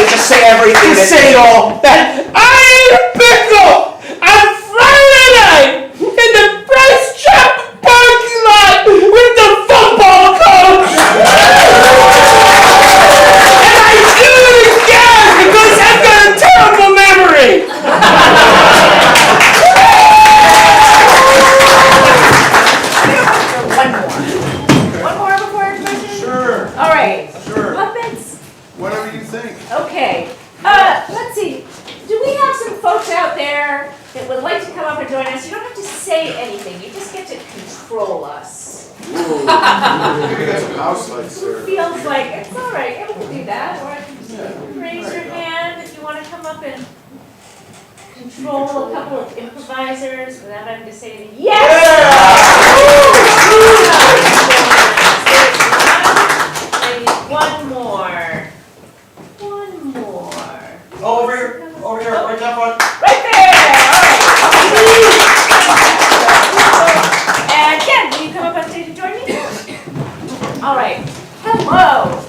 Just say everything. Just say it all! That I ate a pickle on Friday night in the Price Chopper parking lot with the football coach! And I do it again because I've got a terrible memory! One more before our question? Sure, All right. sure. Puppets? Whatever you think. Okay. Let's see. Do we have some folks out there that would like to come up and join us? You don't have to say anything. You just get to control us. Maybe that's some house lights there. Feels like it's all right. Yeah, we can do that. Or I can just raise your hand if you want to come up and control a couple of improvisers without having to say anything. Yes! I need one more. One more. Oh, over here, right down front. Right there! Alright. And Ken, will you come up on stage and join me? Alright. Hello.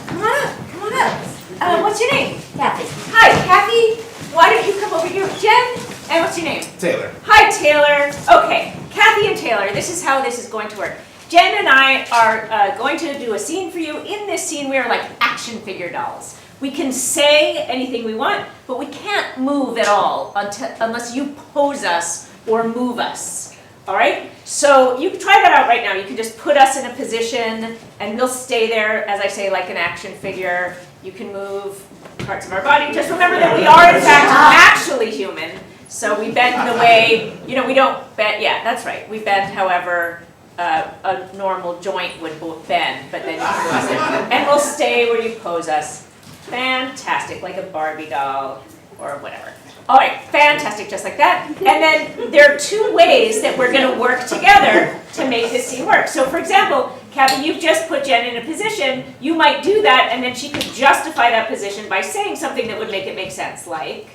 Come on up. What's your name? Kathy. Hi, Kathy. Why don't you come over here with Jen? And what's your name? Taylor. Hi, Taylor. Okay, Kathy and Taylor, this is how this is going to work. Jen and I are going to do a scene for you. In this scene, we are like action figure dolls. We can say anything we want, but we can't move at all unless you pose us or move us. All right? So you can try that out right now. You can just put us in a position, and we'll stay there, as I say, like an action figure. You can move parts of our body. Just remember that we are, in fact, actually human. So we bend the way, we don't bend. Yeah, that's right. We bend however a normal joint would bend, but then you can pose it. And we'll stay where you pose us. Fantastic, like a Barbie doll or whatever. All right, fantastic, just like that. And then there are two ways that we're gonna work together to make this scene work. So for example, Kathy, you've just put Jen in a position, you might do that, and then she could justify that position by saying something that would make it make sense, like,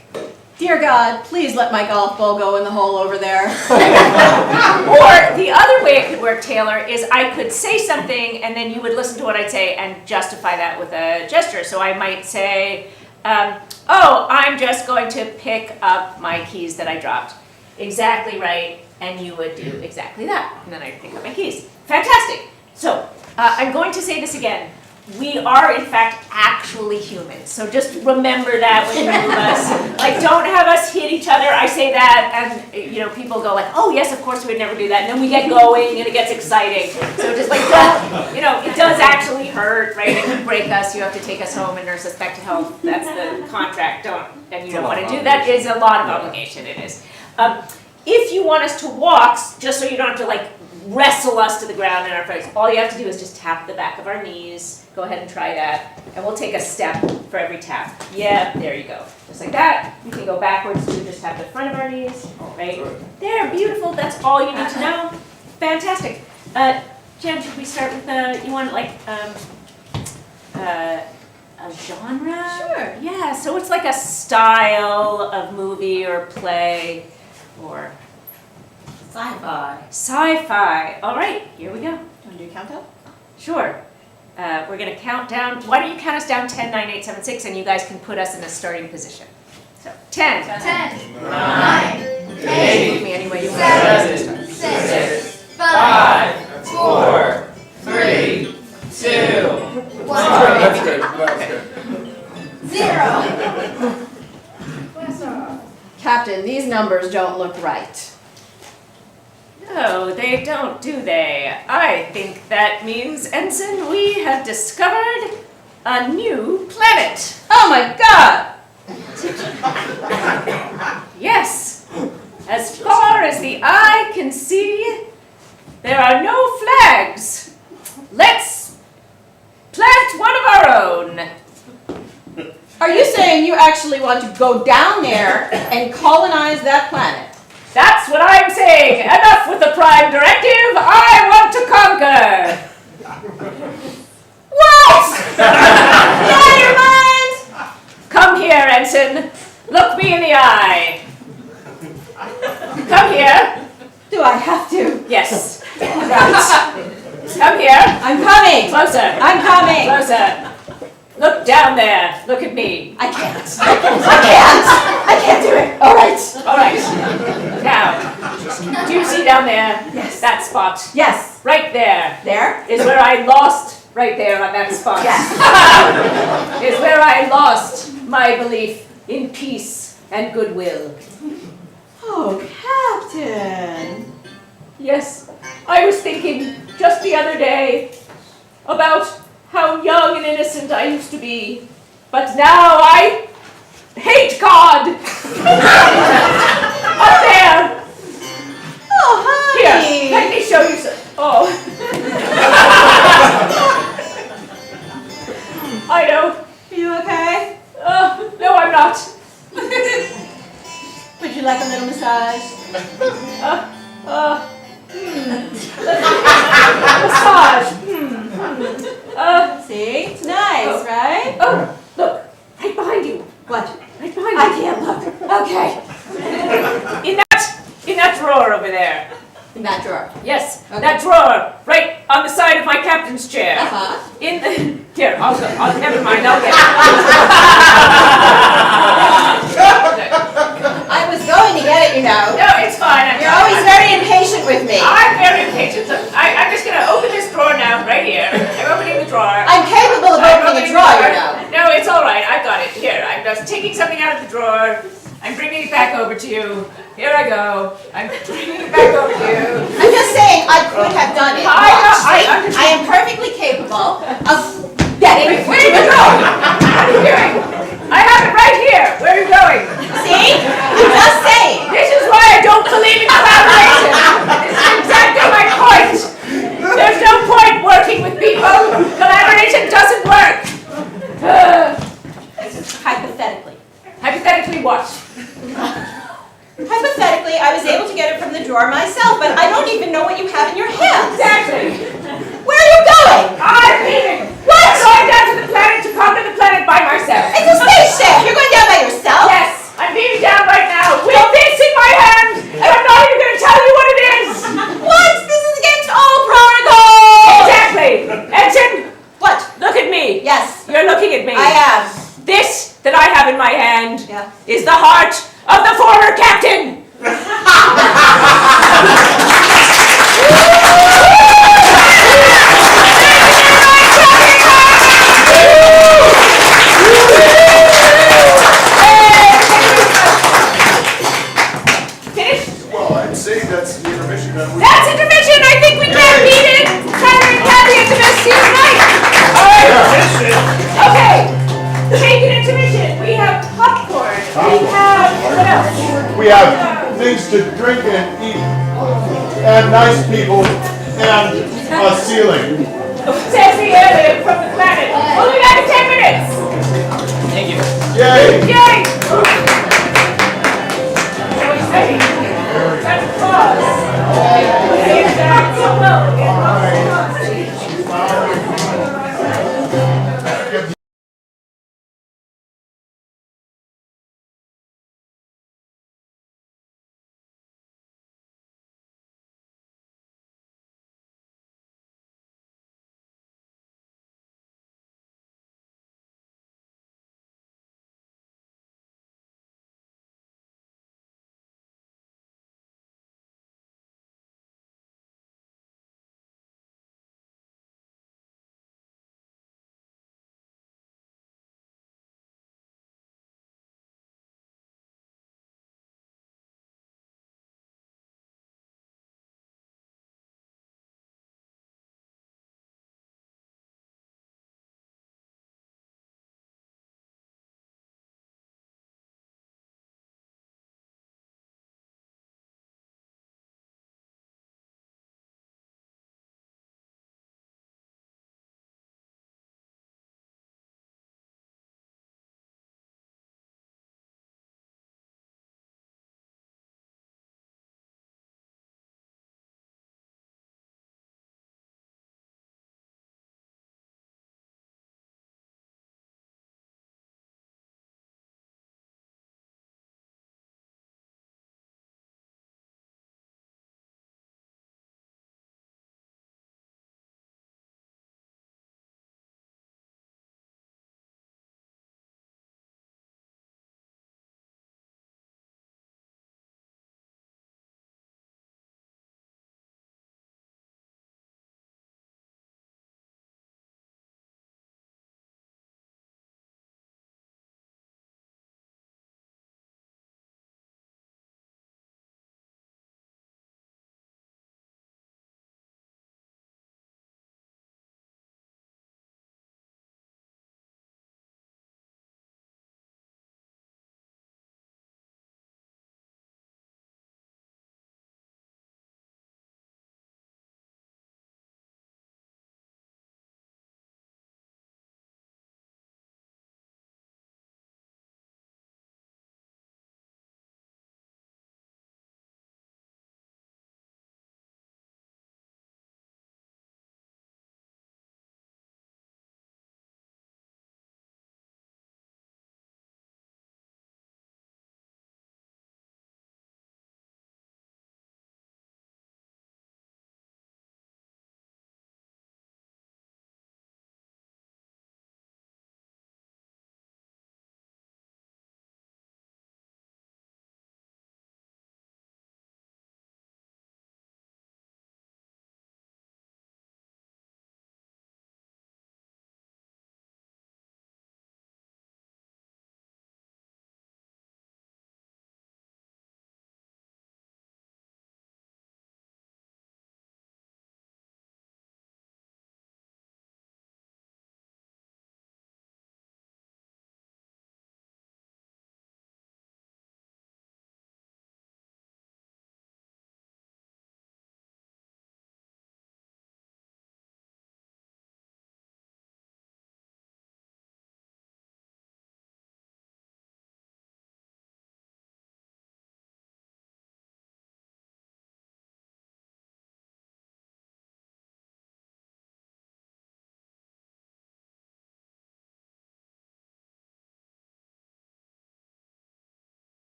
Dear God, please let my golf ball go in the hole over there. or the other way it could work, Taylor, is I could say something and then you would listen to what I'd say and justify that with a gesture. So I might say, oh, I'm just going to pick up my keys that I dropped. Exactly right, and you would do exactly that. And then I'd pick up my keys. Fantastic. So I'm going to say this again. We are, in fact, actually human. So just remember that when you move us. Like, don't have us hit each other. I say that, and you know, people go like, "Oh yes, of course we would never do that." And then we get going, and it gets exciting. So just like, don't, you know, it does actually hurt, right? It could break us. You have to take us home and nurse us back to health. That's the contract. And you don't want to do that. Is a lot of obligation. It is. If you want us to walk, just so you don't have to like wrestle us to the ground in our face, all you have to do is just tap the back of our knees. Go ahead and try that. And we'll take a step for every tap. Yeah, there you go. Just like that. You can go backwards to just tap the front of our knees. Right? There, beautiful. That's all you need to know. Fantastic. Jen, should we start with, you want like, a genre? Sure. Yeah, so it's like a style of movie or play or Sci-fi. sci-fi. All right, here we go. Do you want to do a countdown? Sure. We're going to count down. Why don't you count us down 10, 9, 8, 7, 6, and you guys can put us in a starting position. So 10. 10, 9, Move 8, me any way you want. 7, 6, 5, 4, 3, 2, 1, That's good, that's good. 0. Captain, these numbers don't look right. No, they don't, do they? I think that means, Ensign, we have discovered a new planet. Oh my God! Yes. As far as the eye can see, there are no flags. Let's plant one of our own. Are you saying you actually want to go down there and colonize that planet? That's what I'm saying. Enough with the prime directive. I want to conquer. What? Get out of your mind! Come here, Ensign. Look me in the eye. Come here. Do I have to? Yes. Right. Come here. I'm coming! Closer. I'm coming! Closer. Look down there. Look at me. I can't. I can't do it. All right. All right. Now, do you see down there? Yes. That spot. Yes. Right there There? is where I lost. Right there on that spot. Yes. Is where I lost my belief in peace and goodwill. Oh, Captain. Yes, I was thinking just the other day about how young and innocent I used to be, but now I hate God. Up there. Oh, honey. Here, let me show you some. Oh. I know. Are you okay? No, I'm not. Would you like a little massage? Massage. See? It's nice, right? Oh, look, right behind you. What? Right behind you. I can't look. Okay. In that drawer over there. In that drawer. Yes, Okay. that drawer, right on the side of my captain's chair. Uh-huh. In the, here, never mind, I'll get it. I was going to get it, you know. No, it's fine. You're always very impatient with me. I'm very impatient. So I'm just gonna open this drawer now, right here. I'm opening the drawer. I'm capable of I'm opening a the drawer, you know. No, it's all right. I've got it. Here, I'm just taking something out of the drawer. I'm bringing it back over to you. Here I go. I'm bringing it back over to you. I'm just saying I could have done it. I know, Watch, I see? understand. I am perfectly capable of getting Where are you going? What are you doing? I have it right here. Where are you going? See? I'm just saying. This is why I don't believe in collaboration. This is exactly my point. There's no point working with people. Collaboration doesn't work. Hypothetically. Hypothetically what? Hypothetically, I was able to get it from the drawer myself, but I don't even know what you have in your hands. Exactly. Where are you going? I'm leaving. What? I'm going down to the planet to conquer the planet by myself. It's a spaceship. You're going down by yourself? Yes, I'm leaving down right now with this in my hand, and I'm not even going to tell you what it is. What? This is against all protocol. Exactly. Ensign, What? look at me. Yes, You're looking at me. I am. This that I have in my hand Yeah. is the heart of the former captain. Finished? Well, I'd say that's the intermission then. That's intermission. I think we can't beat it. Tyler and Kathy at the best see you tonight. All right. Okay. Take an intermission. We have popcorn. We have what else? We have things to drink and eat, and nice people, and a ceiling. Sexy alien from the planet. We'll be back in 10 minutes. Thank you. Yay! Yay! Hey, that's applause. Hey, that's so well.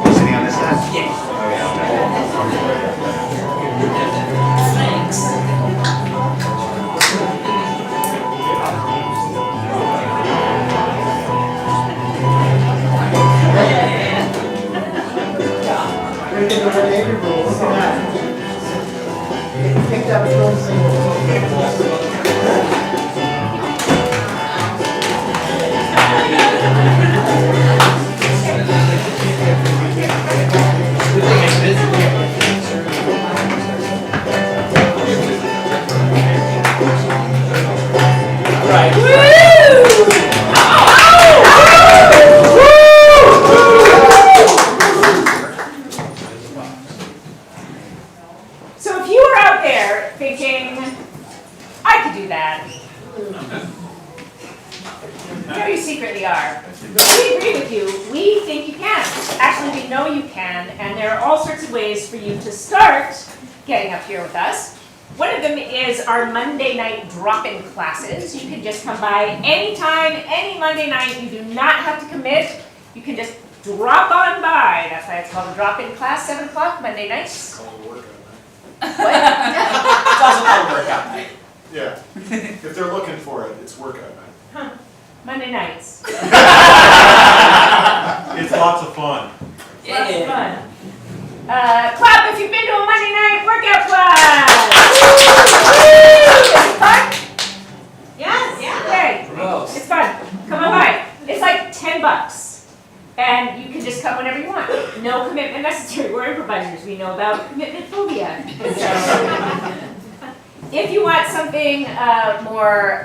You sitting on this side? So if you were out there thinking, I could do that, I know you secretly are. We agree with you. We think you can. Actually, we know you can, and there are all sorts of ways for you to start getting up here with us. One of them is our Monday night drop-in classes. You can just come by anytime, any Monday night. You do not have to commit. You can just drop on by. That's why it's called a drop-in class, 7 o'clock, Monday nights. Call it a workout night. It's also called workout night. Yeah, if they're looking for it, it's workout night. Huh. Monday nights. It's lots of fun. Lots of fun. Clap if you've been to a Monday night workout class. Is it fun? Yes. Okay. Gross. It's fun. Come on by. It's like $10. And you can just come whenever you want. No commitment necessary. We're improvisers. We know about commitment phobia. So, if you want something more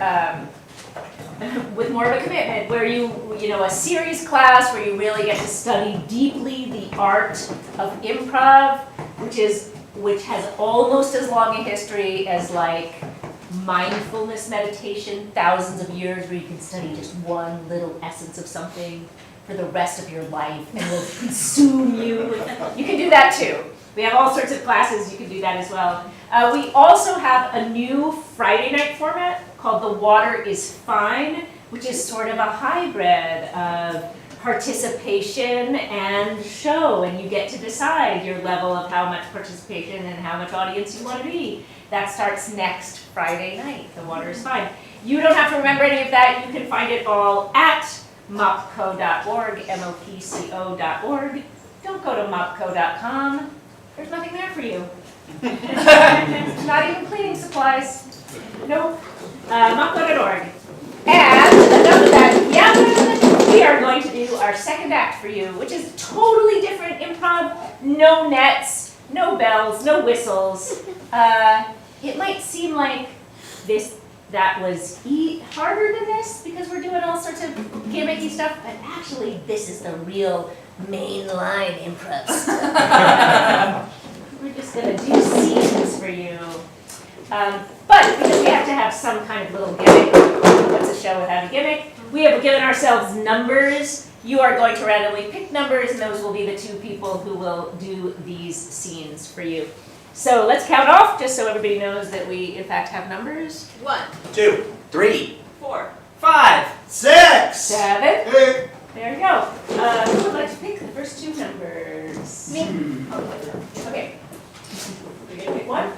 with more of a commitment, where you know, a serious class where you really get to study deeply the art of improv, which has almost as long a history as like mindfulness meditation, thousands of years, where you can study just one little essence of something for the rest of your life and will consume you. You can do that too. We have all sorts of classes, you can do that as well. We also have a new Friday night format called The Water is Fine, which is sort of a hybrid of participation and show, and you get to decide your level of how much participation and how much audience you want to be. That starts next Friday night. The Water is Fine. You don't have to remember any of that. You can find it all at mopco.org, mopco.org. Don't go to mopco.com. There's nothing there for you. Not even cleaning supplies. Nope. Mopco.org. And enough of that. We are going to do our second act for you, which is totally different improv. No nets, no bells, no whistles. It might seem like that was harder than this because we're doing all sorts of gimmicky stuff, but actually this is the real mainline improv stuff. We're just gonna do scenes for you. But because we have to have some kind of little gimmick, what's a show without a gimmick? We have given ourselves numbers. You are going to randomly pick numbers, and those will be the 2 people who will do these scenes for you. So let's count off, just so everybody knows that we, in fact, have numbers. 1, 2, 3, 4, 5, 6. 7. Hey, There you go. Who would like to pick the first 2 numbers? Me. Okay. You're gonna pick one?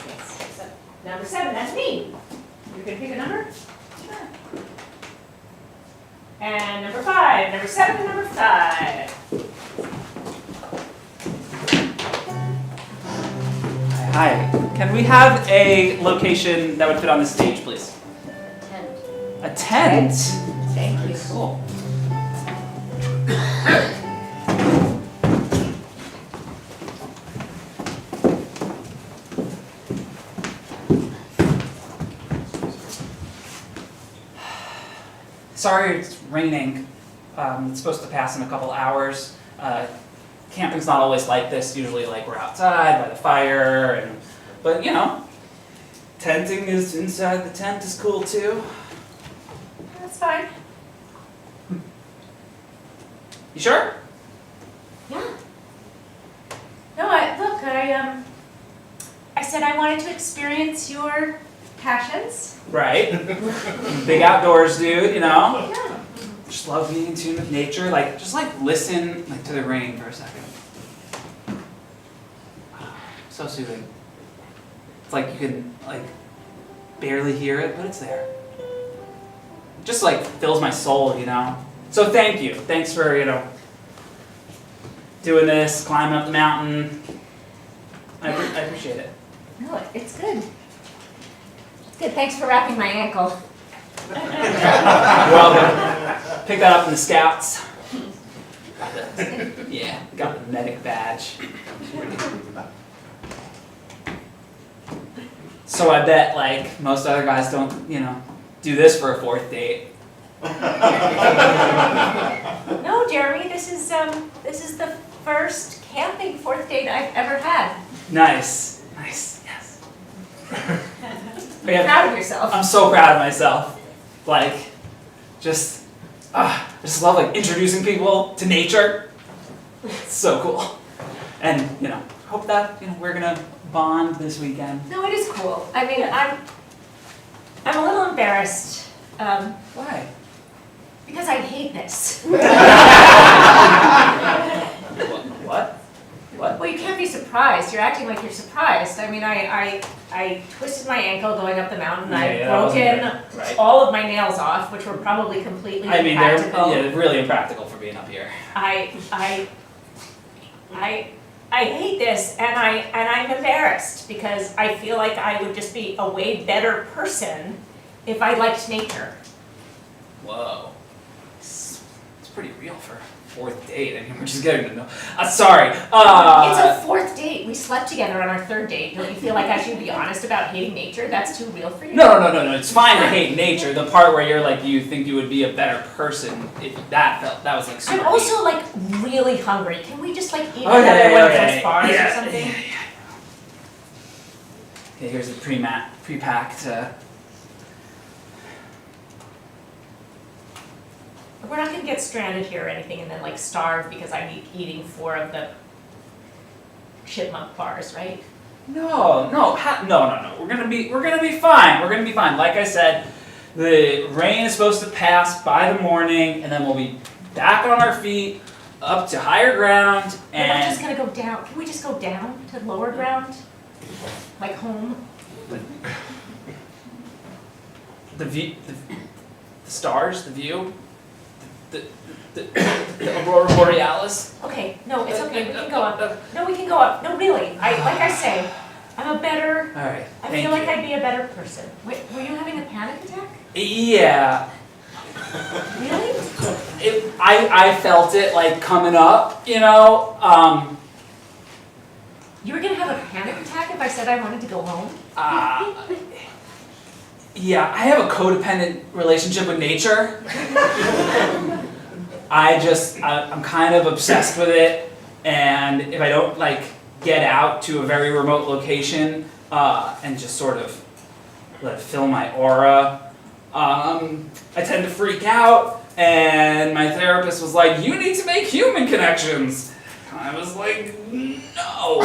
Yes. Number 7, that's me. You're gonna pick a number? Sure. And number 5, number 7 and number 5. Hi. Can we have a location that would fit on the stage, please? A tent. Thank you. Cool. Sorry it's raining. It's supposed to pass in a couple hours. Camping's not always like this. Usually like we're outside by the fire, but you know, tenting is inside the tent is cool too. That's fine. You sure? Yeah. No, I said I wanted to experience your passions. Right? Big outdoors dude, you know? Yeah. Just love being in tune with nature. Like, just like listen like to the rain for a second. So soothing. It's like you can like barely hear it, but it's there. Just like fills my soul, you know? So thank you. Thanks for, you know, doing this, climbing up the mountain. I appreciate it. No, it's good. It's good. Thanks for wrapping my ankle. Welcome. Pick that up in the scouts. Yeah, got the medic badge. So I bet like most other guys don't, you know, do this for a fourth date. No, Jeremy, this is the first camping fourth date I've ever had. Nice, yes. Be proud of yourself. I'm so proud of myself. Like, I just love like introducing people to nature. It's so cool. And you know, hope that we're gonna bond this weekend. No, it is cool. I mean, I'm a little embarrassed. Why? Because I hate this. What? Well, you can't be surprised. You're acting like you're surprised. I mean, I twisted my ankle going up the mountain. Yeah, I've that wasn't broken good. Right. all of my nails off, which were probably completely I mean, impractical. they're really impractical for being up here. I hate this, and I'm embarrassed because I feel like I would just be a way better person if I liked nature. Whoa. It's pretty real for a fourth date. I mean, we're just getting to know. Sorry. It's a fourth date. We slept together on our third date. Don't you feel like I should be honest about hating nature? That's too real for you? No. It's fine to hate nature. The part where you're like, you think you would be a better person, that was like super I'm also like really hungry. Can we just like eat Okay, another one of okay. those bars Yeah, or something? Okay, here's the pre-packed. We're not gonna get stranded here or anything and then like starve because I'm eating 4 of the chipmunk bars, right? No. We're gonna be fine. We're gonna be fine. Like I said, the rain is supposed to pass by the morning, and then we'll be back on our feet, up to higher ground, We're not and just gonna go down. Can we just go down to lower ground? Like home? the view, the stars, the view, the aurora borealis. Okay, no, it's okay. We can go up. No, we can go up. No, really. Like I say, I'm a better. All right. I Thank feel like you. I'd be a better person. Wait, were you having a panic attack? Yeah. Really? I felt it like coming up, you know. You were gonna have a panic attack if I said I wanted to go home? Yeah, I have a codependent relationship with nature. I'm kind of obsessed with it, and if I don't like get out to a very remote location and just sort of let it fill my aura, I tend to freak out. And my therapist was like, "You need to make human connections." I was like, "No."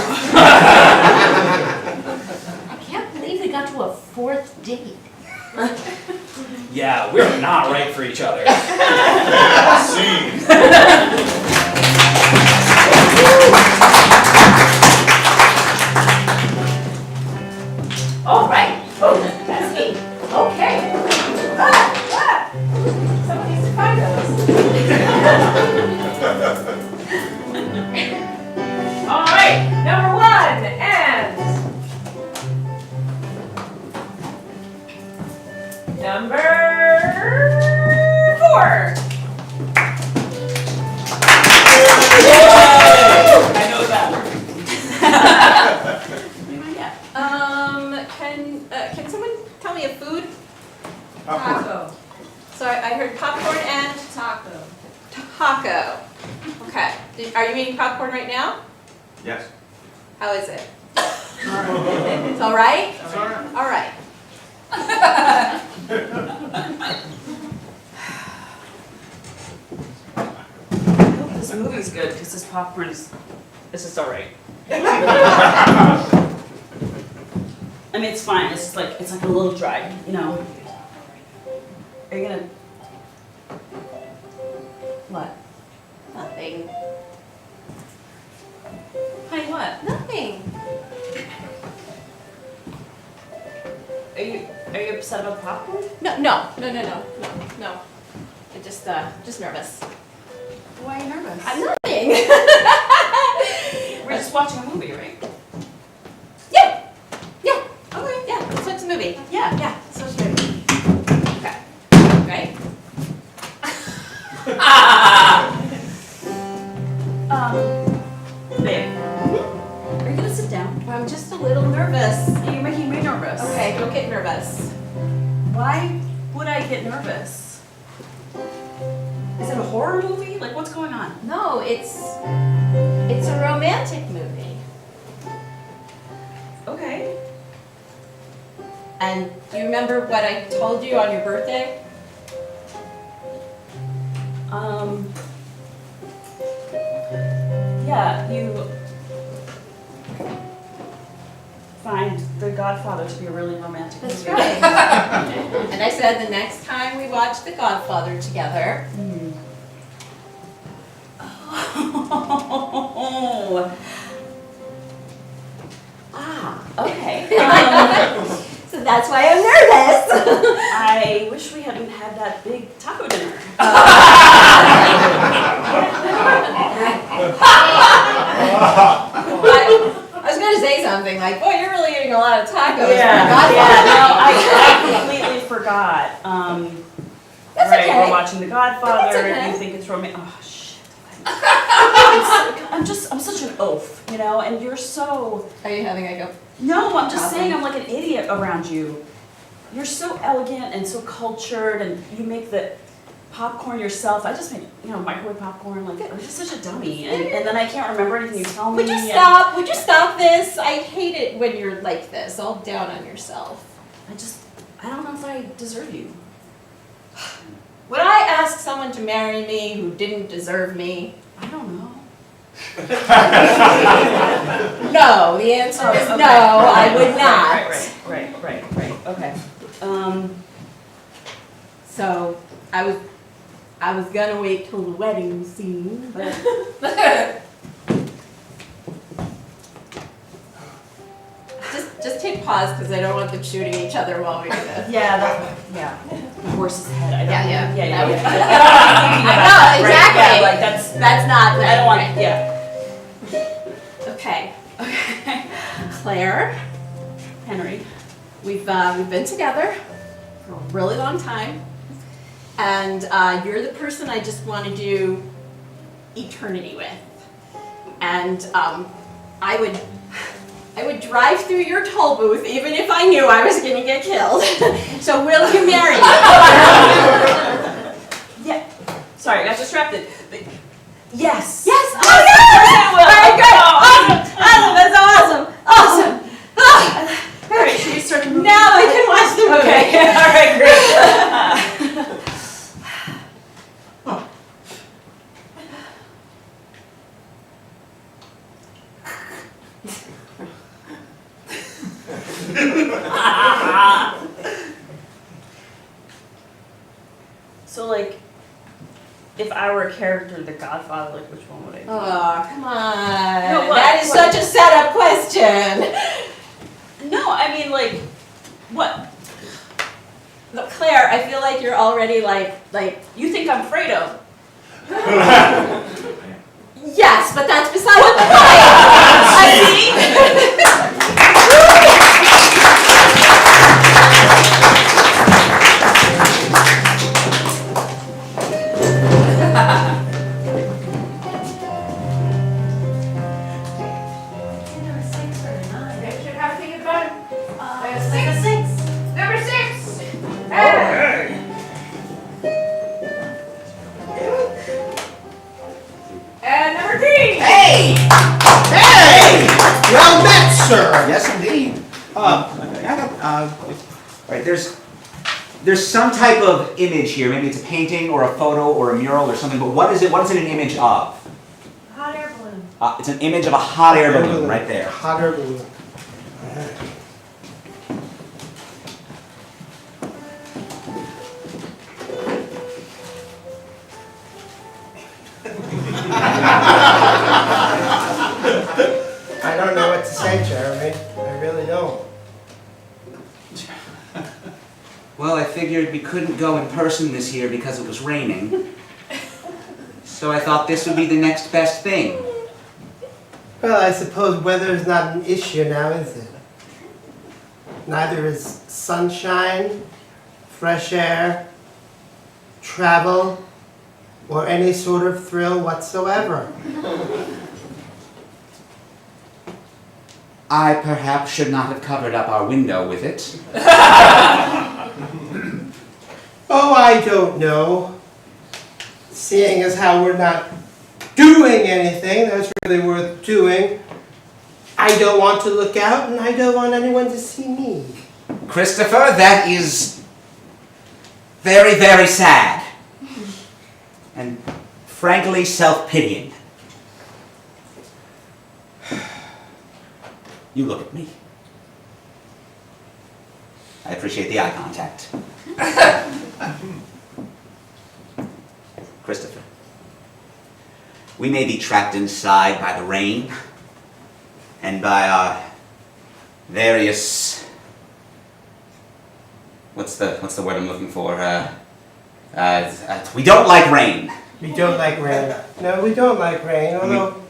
I can't believe we got to a 4th date. Yeah, we're not right for each other. Scene. All right. Oh, that's me. Okay. Someone needs to find those. All right, number 1, and number 4. I know that. Can someone tell me a food? Taco. So I heard popcorn and Taco. taco. Okay. Are you eating popcorn right now? Yes. How is it? It's all right? All right. I hope this movie's good because this popcorn is just alright. I I mean, it's fine, it's like a little dry, you know? Are you gonna? What? Nothing. Honey, what? Nothing. Are you upset about the popcorn? No. I just nervous. Why are you nervous? I'm nothing. We're just watching a movie, right? Yeah. Okay. Yeah. Let's watch the movie. Yeah. Let's watch the movie. Okay. Right? Babe. Are you gonna sit down? I'm just a little nervous. You're making me nervous. Okay, don't get nervous. Why would I get nervous? Is it a horror movie? Like, what's going on? No, it's a romantic movie. Okay. And do you remember what I told you on your birthday? Yeah, you find The Godfather to be a really romantic That's movie. right. And I said the next time we watch The Godfather together. Oh. Okay. So that's why I'm nervous. I wish we hadn't had that big taco dinner. I was going to say something like, boy, you're really eating a lot of tacos. Yeah, for no, Godfather. I completely forgot. That's right, okay. we're watching The Godfather. That's okay. You think it's romantic? Oh shit! I'm such an oaf, you know. And you're so. Are you having a go? No, I'm just Awesome. saying I'm like an idiot around you. You're so elegant and so cultured, and you make the popcorn yourself. I just make, microwave popcorn. Like, I'm just such a dummy, and then I can't remember anything you tell me. Would you stop? Would you stop this? I hate it when you're like this, all down on yourself. I don't know if I deserve you. Would I ask someone to marry me who didn't deserve me? I don't know. No, the answer is okay. no, I would not. Right. Okay. So I was gonna wait till the wedding scene, but just hit pause because I don't want them shooting each other while we do this. Yeah. The horse's head. I don't Yeah. Yeah. I know, exactly. Right, yeah, like that's not. I don't want. right. Yeah. Okay. Claire, Henry. we've been together for a really long time, and you're the person I just want to do eternity with, and I would drive through your toll booth even if I knew I was going to get killed. So will you marry me? Yeah. Sorry, I got distracted. Yes. Yes. Oh yes. All right, good. Awesome. That's awesome. All right, should we start the movie? Now I can watch the movie. Okay. All right, great. So, like, if I were a character in The Godfather, like, which one would I be? Oh, come on. No, what? That is such a setup question. No, I mean, like, what? Look, Claire, I feel like you're already like. You think I'm Fredo? Yes, but that's beside the point. Number 6. And number 3. Hey! Well met, sir. Yes, indeed. Right, there's some type of image here. Maybe it's a painting or a photo or a mural or something. But what is it? What is it an image of? Hot air balloon. It's an image of a hot air balloon right there. Hot air balloon. say, Jeremy. I really don't. Well, I figured we couldn't go in person this year because it was raining. So I thought this would be the next best thing. Well, I suppose weather is not an issue now, is it? Neither is sunshine, fresh air, travel, or any sort of thrill whatsoever. I perhaps should not have covered up our window with it. Oh, I don't know. Seeing as how we're not doing anything that's really worth doing, I don't want to look out and I don't want anyone to see me. Christopher, that is very, very sad. And frankly, self-pitying. You look at me. I appreciate the eye contact. Christopher, we may be trapped inside by the rain and by our various, what's the word I'm looking for? We don't like rain. We don't like rain. No, we don't like rain, although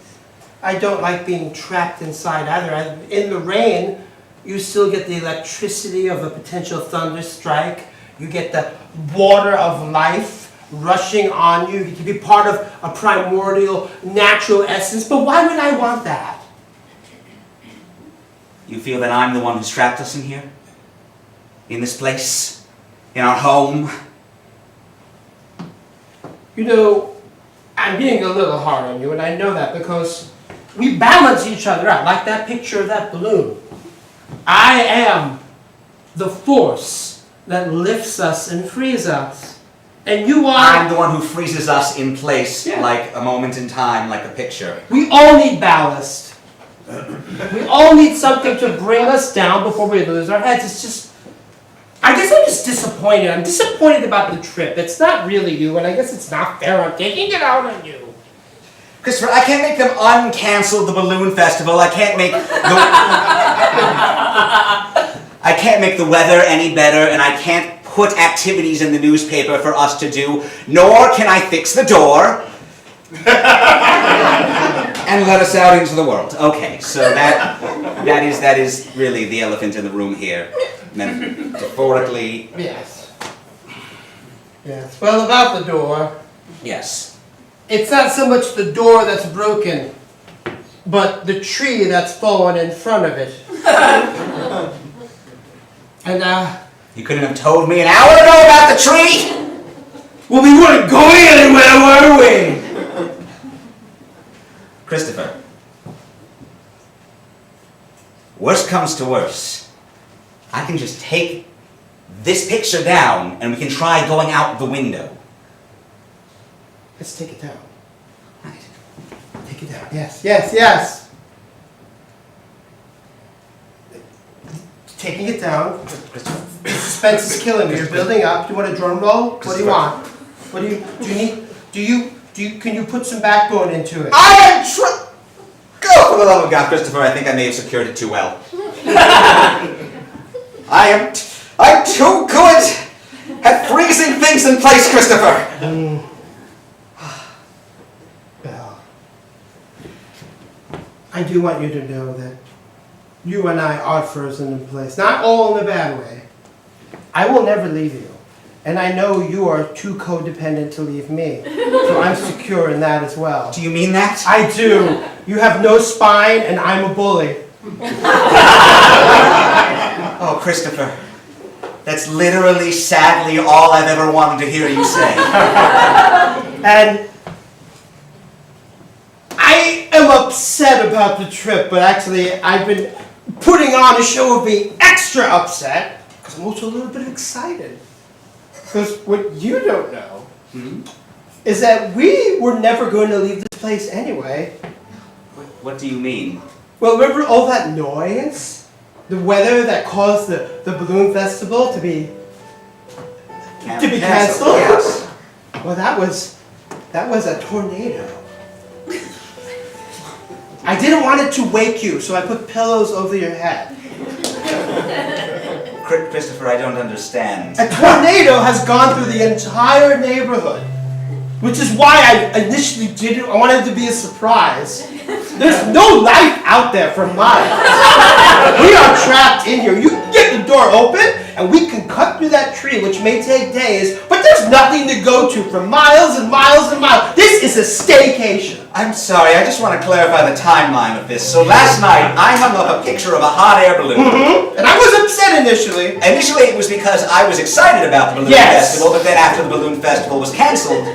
I don't like being trapped inside either. In the rain, you still get the electricity of a potential thunder strike. You get the water of life rushing on you. You can be part of a primordial natural essence, but why would I want that? You feel that I'm the one who's trapped us in here? In this place? In our home? You know, I'm being a little hard on you, and I know that because we balance each other out, like that picture of that balloon. I am the force that lifts us and frees us. And you are... I'm the one who freezes us in place, Yeah. like a moment in time, like a picture. We all need ballast. We all need something to bring us down before we lose our heads. It's just... I guess I'm just disappointed. I'm disappointed about the trip. It's not really you, and I guess it's not fair. I'm taking it out on you. Christopher, I can't make them uncancel the balloon festival. I can't make the weather any better, and I can't put activities in the newspaper for us to do, nor can I fix the door and let us out into the world. Okay, so that is really the elephant in the room here. Metaphorically, Yes. Yes. Well, about the door, yes. it's not so much the door that's broken, but the tree that's fallen in front of it. And, You couldn't have told me an hour ago about the tree? well, we weren't going anywhere, were we? Christopher, worst comes to worst. I can just take this picture down and we can try going out the window. Let's take it down. Right. Take it down. Yes, yes, yes. Taking it down. Christopher. The suspense is killing me. You're building up. Do you want a drum roll? What do you want? What do you need? Can you put some backbone into it? I am Go, for the love of God, Christopher, I think I may have secured it too well. I'm too good at freezing things in place, Christopher. Well, I do want you to know that you and I are frozen in place. Not all in a bad way. I will never leave you. And I know you are too codependent to leave me. So I'm secure in that as well. Do you mean that? I do. You have no spine and I'm a bully. Oh, Christopher. That's literally, sadly, all I've ever wanted to hear you say. And I am upset about the trip, but actually I've been putting on a show of being extra upset because I'm also a little bit excited. Because what you don't know is that we were never going to leave this place anyway. What do you mean? Well, remember all that noise? The weather that caused the balloon festival to be canceled? Yes. Well, that was a tornado. I didn't want it to wake you, so I put pillows over your head. Christopher, I don't understand. A tornado has gone through the entire neighborhood, which is why I initially didn't. I wanted it to be a surprise. There's no life out there for miles. We are trapped in here. You can get the door open, and we can cut through that tree, which may take days, but there's nothing to go to for miles and miles and miles. This is a staycation. I'm sorry, I just want to clarify the timeline of this. So last night, I hung up a picture of a hot air balloon. Mm-hmm. And I was upset initially. Initially, it was because I was excited about the balloon festival, but then after the balloon festival was cancelled,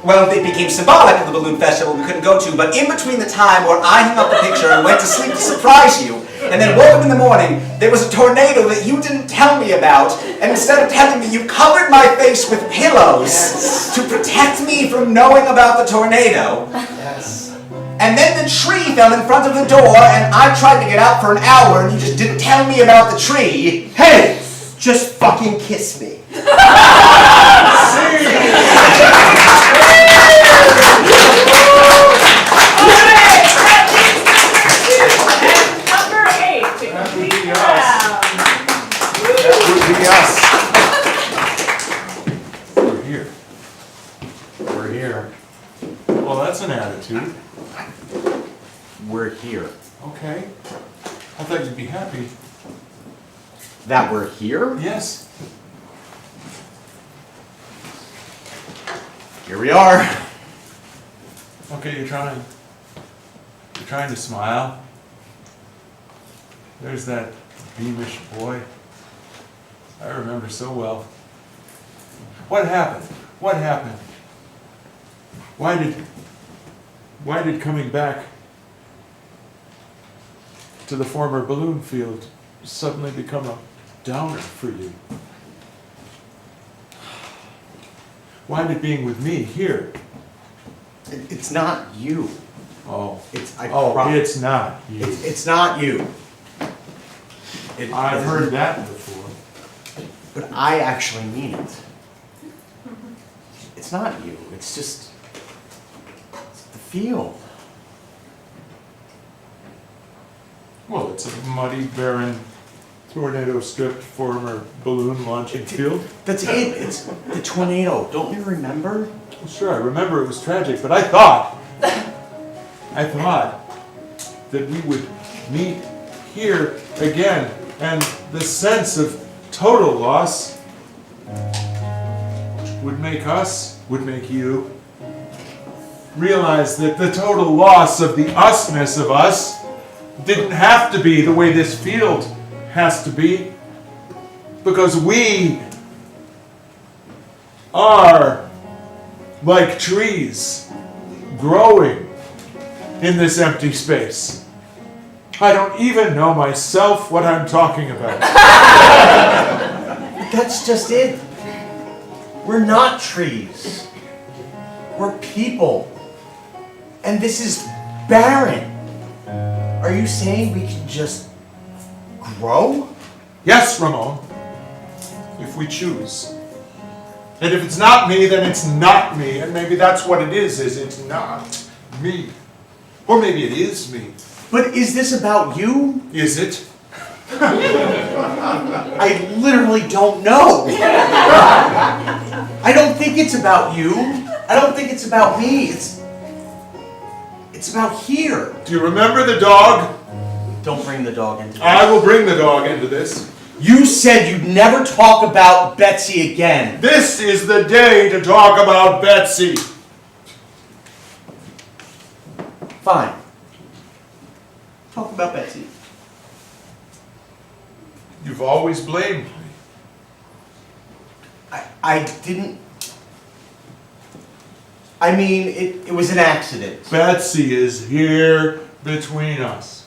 well, it became symbolic of the balloon festival we couldn't go to. But in between the time where I hung up the picture and went to sleep to surprise you, and then woke up in the morning, there was a tornado that you didn't tell me about, and instead of telling me, you covered my face with pillows to protect me from knowing about the tornado. Yes. And then the tree fell in front of the door, and I tried to get out for an hour, and you just didn't tell me about the tree. Hey, just fucking kiss me. We're here. We're here. Well, that's an attitude. We're here. Okay. I thought you'd be happy. That we're here? Yes. Here we are. Okay, you're trying. You're trying to smile. There's that beamish boy. I remember so well. What happened? What happened? Why did coming back to the former balloon field suddenly become a downer for you? Why did being with me here? It's not you. Oh, It's it's not you. It's not you. I've heard that before. But I actually mean it. It's not you. It's just the field. Well, it's a muddy, barren, tornado-stripped former balloon launching field. That's it. It's the tornado. Don't you remember? Sure, I remember it was tragic, but I thought that we would meet here again, and the sense of total loss would make you realize that the total loss of the usness of us didn't have to be the way this field has to be, because we are like trees growing in this empty space. I don't even know myself what I'm talking about. That's just it. We're not trees. We're people. And this is barren. Are you saying we can just grow? Yes, Ramon, if we choose. And if it's not me, then it's not me. And maybe that's what it is it's not me. Or maybe it is me. But is this about you? Is it? I literally don't know. I don't think it's about you. I don't think it's about me. It's about here. Do you remember the dog? Don't bring the dog into this. I will bring the dog into this. You said you'd never talk about Betsy again. This is the day to talk about Betsy. Fine. Talk about Betsy. You've always blamed me. I didn't... I mean, it was an accident. Betsy is here between us.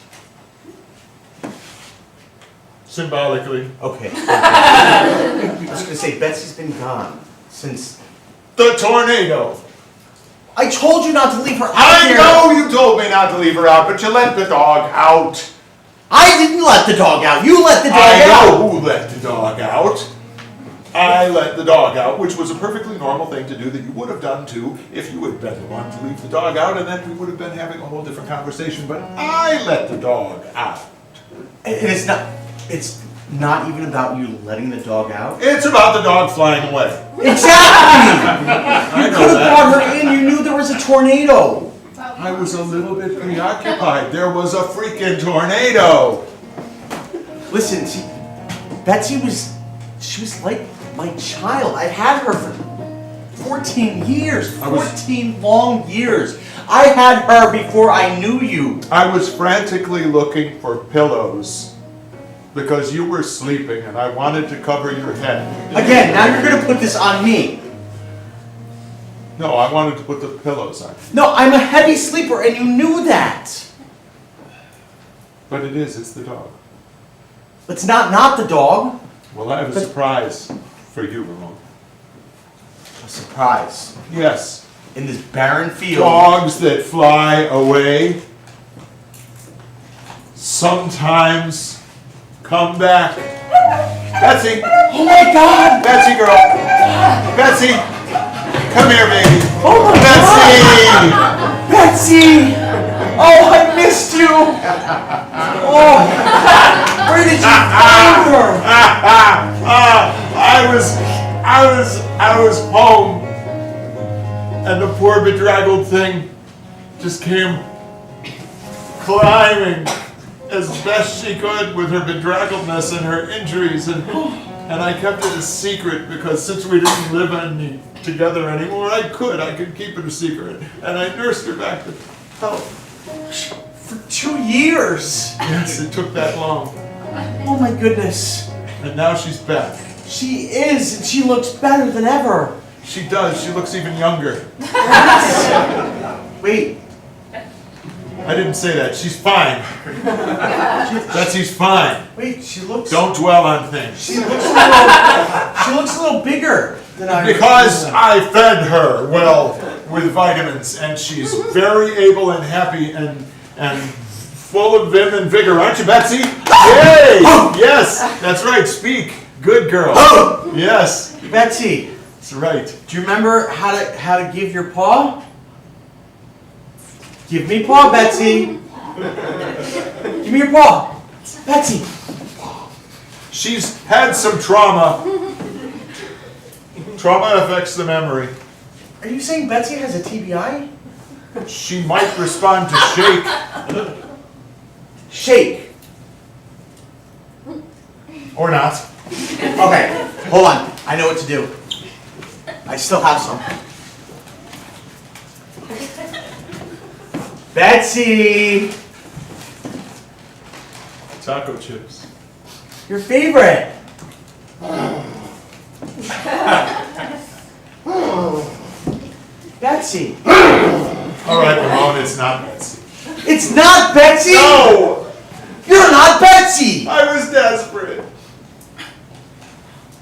Symbolically. Okay. I was gonna say, Betsy's been gone since... The tornado. I told you not to leave her out I here. know you told me not to leave her out, but you let the dog out. I didn't let the dog out. You let the dog I out. know who let the dog out. I let the dog out, which was a perfectly normal thing to do that you would have done too if you had been the one to leave the dog out, and then we would have been having a whole different conversation, but I let the dog out. And it's not even about you letting the dog out. It's about the dog flying away. Exactly! I You know could have that. brought her in, you knew there was a tornado. I was a little bit preoccupied. There was a freaking tornado. Listen, see, Betsy she was like my child. I had her for 14 years, 14 long years. I had her before I knew you. I was frantically looking for pillows because you were sleeping and I wanted to cover your head. Again, now you're gonna put this on me. No, I wanted to put the pillows on. No, I'm a heavy sleeper and you knew that. But it's the dog. It's not the dog. Well, I have a surprise for you, Ramon. A surprise. Yes. In this barren field. Dogs that fly away sometimes come back. Betsy! Oh my God! Betsy, girl! Betsy! Come here, baby! Oh my Betsy! God! Betsy! Oh, I missed you! Oh! Where did you find her? I was home, and the poor bedraggled thing just came climbing as best she could with her bedraggledness and her injuries, and I kept it a secret because since we didn't live together anymore, I could keep it a secret, and I nursed her back to health. For 2 years. Yes, it took that long. Oh my goodness. And now she's back. She is, and she looks better than ever. She does. She looks even younger. Wait. I didn't say that. She's fine. Betsy's fine. Wait, she looks. Don't dwell on things. She looks a little bigger than I. Because I fed her well with vitamins, and she's very able and happy and full of vim and vigor, aren't you, Betsy? Yay! Yes, that's right. Speak, good girl. Yes, Betsy, that's right. do you remember how to give your paw? Give me paw, Betsy. Give me your paw, Betsy. She's had some trauma. Trauma affects the memory. Are you saying Betsy has a TBI? She might respond to shake. Shake. Or not. Okay, hold on. I know what to do. I still have some. Betsy! Taco chips. Your favorite. Betsy. All right, Ramon, it's not Betsy. It's not Betsy? No! You're not Betsy! I was desperate.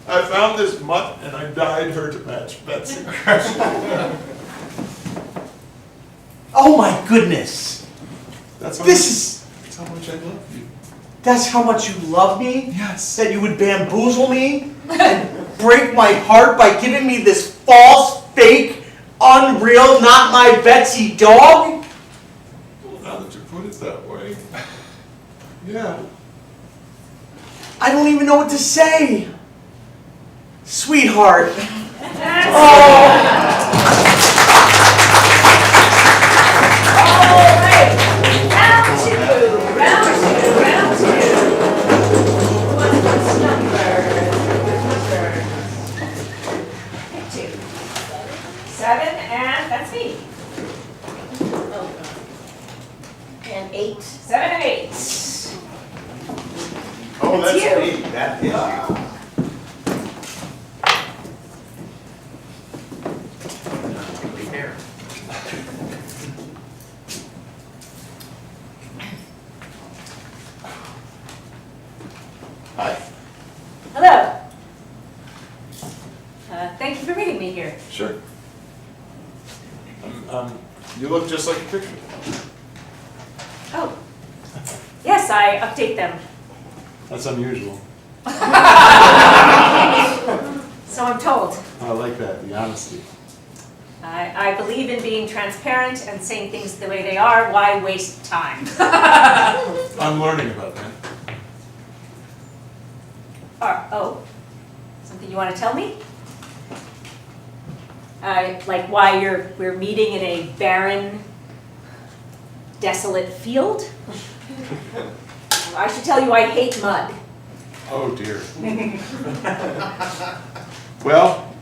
I found this mutt and I dyed her to match Betsy. Oh my goodness. That's That's how much I love you. That's how much you love me? Yes. That you would bamboozle me and break my heart by giving me this false, fake, unreal, not my Betsy dog? Well, now that you put it that way. Yeah. I don't even know what to say. Sweetheart. Seven, and that's me. And 8. 7 and 8. Oh, That's that's you. me. That is you. Hi. Hello. Thank you for meeting me here. Sure. You look just like a picture. Oh. Yes, I update them. That's unusual. So I'm told. I like that, the honesty. I believe in being transparent and saying things the way they are. Why waste time? I'm learning about that. Oh, something you want to tell me? Like why we're meeting in a barren, desolate field? I should tell you I hate mud. Oh dear. Well,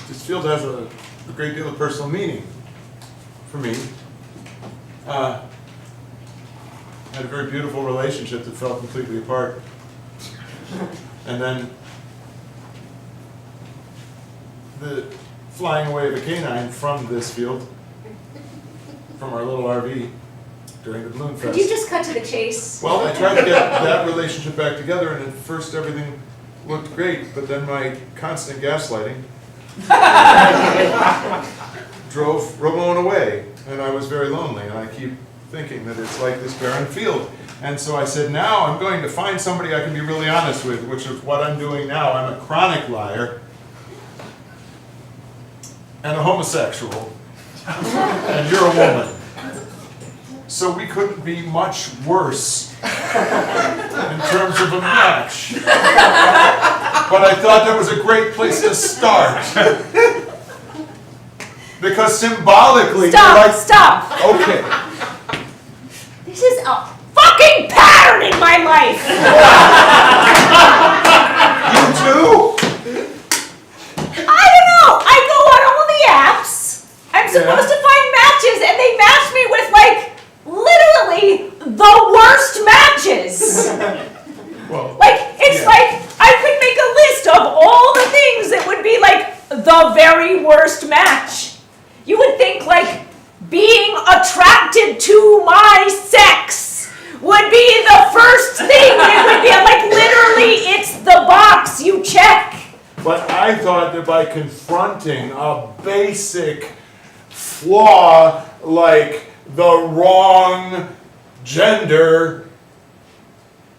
this field has a great deal of personal meaning for me. I had a very beautiful relationship that fell completely apart. And then the flying away of a canine from this field, from our little RV during the Balloon Fest. Could you just cut to the chase? Well, I tried to get that relationship back together, and at first everything looked great, but then my constant gaslighting drove Ramon away, and I was very lonely, and I keep thinking that it's like this barren field. And so I said, now I'm going to find somebody I can be really honest with, which is what I'm doing now. I'm a chronic liar and a homosexual, and you're a woman. So we couldn't be much worse in terms of a match. But I thought that was a great place to start. Because symbolically, you're like... Stop! Okay. This is a fucking pattern in my life! You too? I don't know. I go on all the apps. I'm supposed to find matches, and they match me with, like, literally the worst matches. Well, Like, it's like I could make a list of all the things that would be, like, the very worst match. You would think, like, being attracted to my sex would be the first thing. It would be, like, literally, it's the box you check. but I thought that by confronting a basic flaw like the wrong gender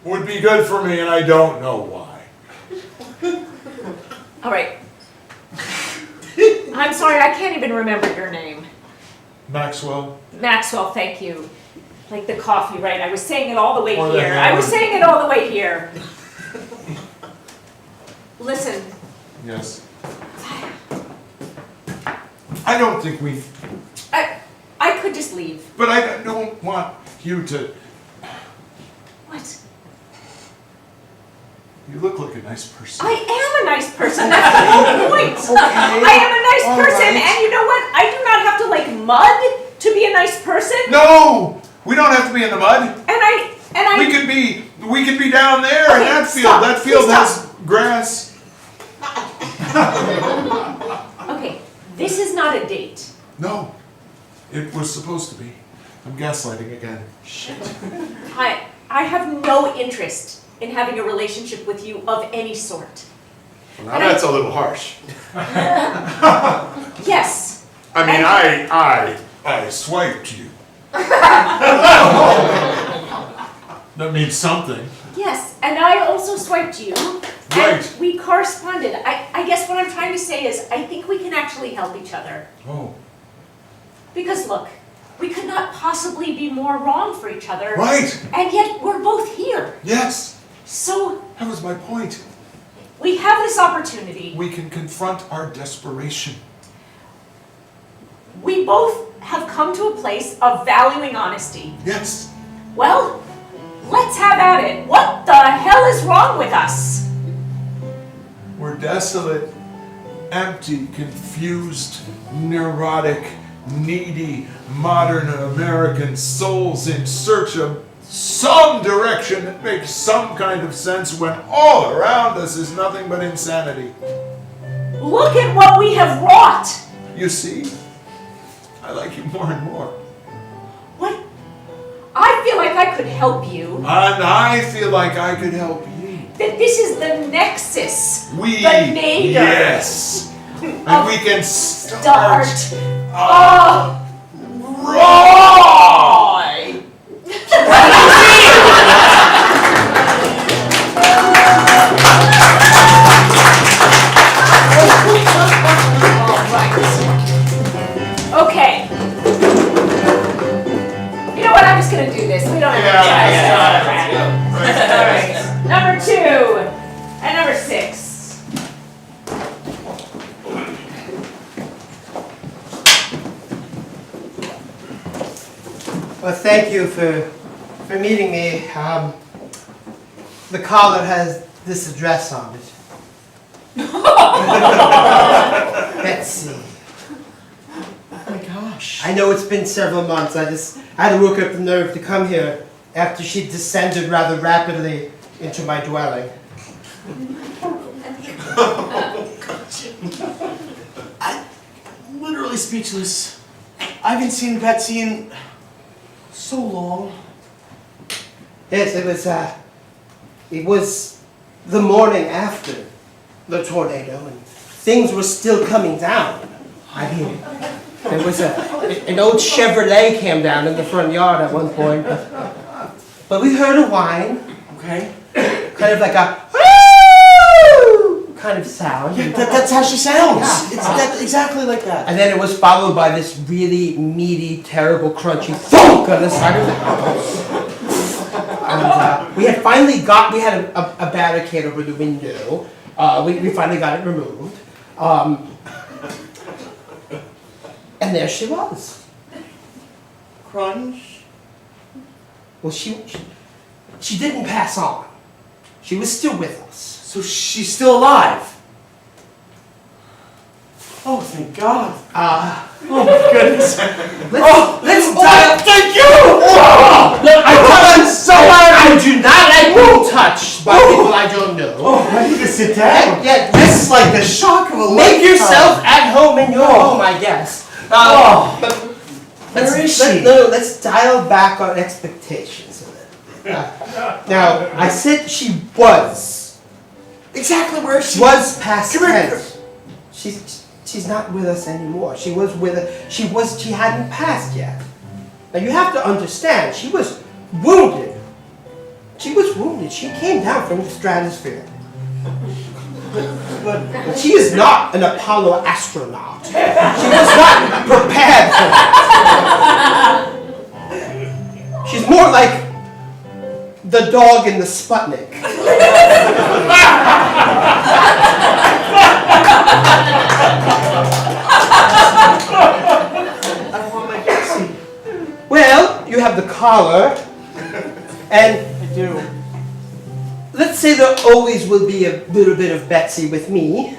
would be good for me, and I don't know why. All right. I'm sorry, I can't even remember your name. Maxwell? Maxwell, thank you. Like the coffee, right? I was saying it all the way Or the here. I was hammer. saying it all the way here. Listen, Yes. I don't think we... I could just leave. But I don't want you to... What? You look like a nice person. I am a nice person. That's the whole point. I am a nice all person, right. and you know what? I do not have to like mud to be a nice person. No! We don't have to be in the mud. And I. We could be down there in Okay, that field. stop. That field Please has grass. Okay, this is not a date. No, it was supposed to be. I'm gaslighting again. Shit. I have no interest in having a relationship with you of any sort. Well, now that's a little harsh. Yes. I mean, I swiped you. That means something. Yes, and I also swiped you. Right. And we corresponded. I guess what I'm trying to say is I think we can actually help each other. Oh. Because look, we could not possibly be more wrong for each other. Right. And yet we're both here. Yes. So That was my point. we have this opportunity. We can confront our desperation. We both have come to a place of valuing honesty. Yes. Well, let's have at it. What the hell is wrong with us? We're desolate, empty, confused, neurotic, needy, modern American souls in search of some direction that makes some kind of sense when all around us is nothing but insanity. Look at what we have wrought. You see, I like you more and more. What? I feel like I could help you. And I feel like I could help you. That this is the nexus. We, The nadir. yes. And we can Start. right. Well, thank you for meeting me. The collar has this address on it. Betsy. Oh my gosh. I know it's been several months. I had to work up the nerve to come here after she descended rather rapidly into my dwelling. I'm literally speechless. I haven't seen Betsy in so long. Yes, it was the morning after the tornado, and things were still coming down. I mean, there was an old Chevrolet came down in the front yard at one point, but we heard a whine, Okay. kind of like a "Woo!" kind of sound. Yeah, that's how she sounds. Yeah. It's that, exactly like that. And then it was followed by this really meaty, terrible, crunchy thunk on the side of the house. And we had a barricade over the window. We finally got it removed. And there she was. Crunch. Well, she didn't pass on. She was still with us. So she's still alive. Oh, thank God. Oh Oh my goodness. Let's Thank you. Oh, Look, I'm so happy. I do not like being touched by people I don't know. Oh, I need to sit down. Yeah, This is like the shock of a lifetime. make yourself at home in your home, I guess. But Where is she? Let's dial back on expectations a little. Now, I said she was. Exactly where she Was past Come here. tense. She's not with us anymore. She was with us. She hadn't passed yet. Now you have to understand, she was wounded. She was wounded. She came down from the stratosphere. But she is not an Apollo astronaut. She was not prepared for that. She's more like the dog in the Sputnik. I want my Betsy. Well, you have the collar, and I do. let's say there always will be a little bit of Betsy with me.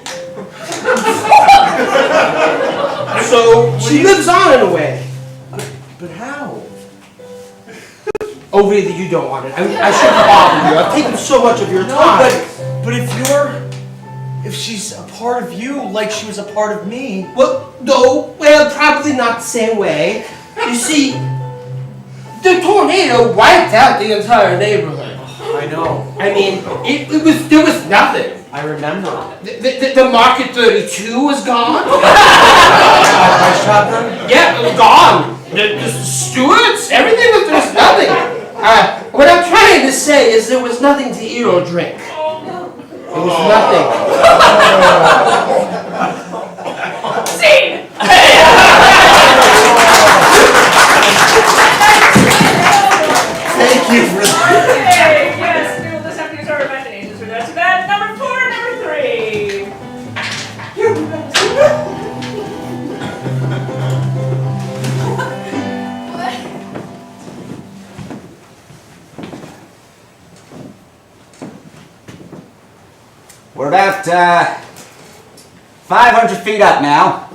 So she lives on in a way. But how? Oh, really? You don't want it? I shouldn't bother you. I've taken so much of your time. But if she's a part of you, like she was a part of me. Well, no. Well, probably not the same way. You see, the tornado wiped out the entire neighborhood. I know. I mean, there was nothing. I remember. The Market 32 was gone. Price chopper? Yeah, it was gone. The stewards, everything was, there was nothing. What I'm trying to say is there was nothing to eat or drink. There was nothing. Scene! Thank you for that. Okay, yes, we will just have to use our imaginations for that. So that number 4, number 3. We're about 500 feet up now.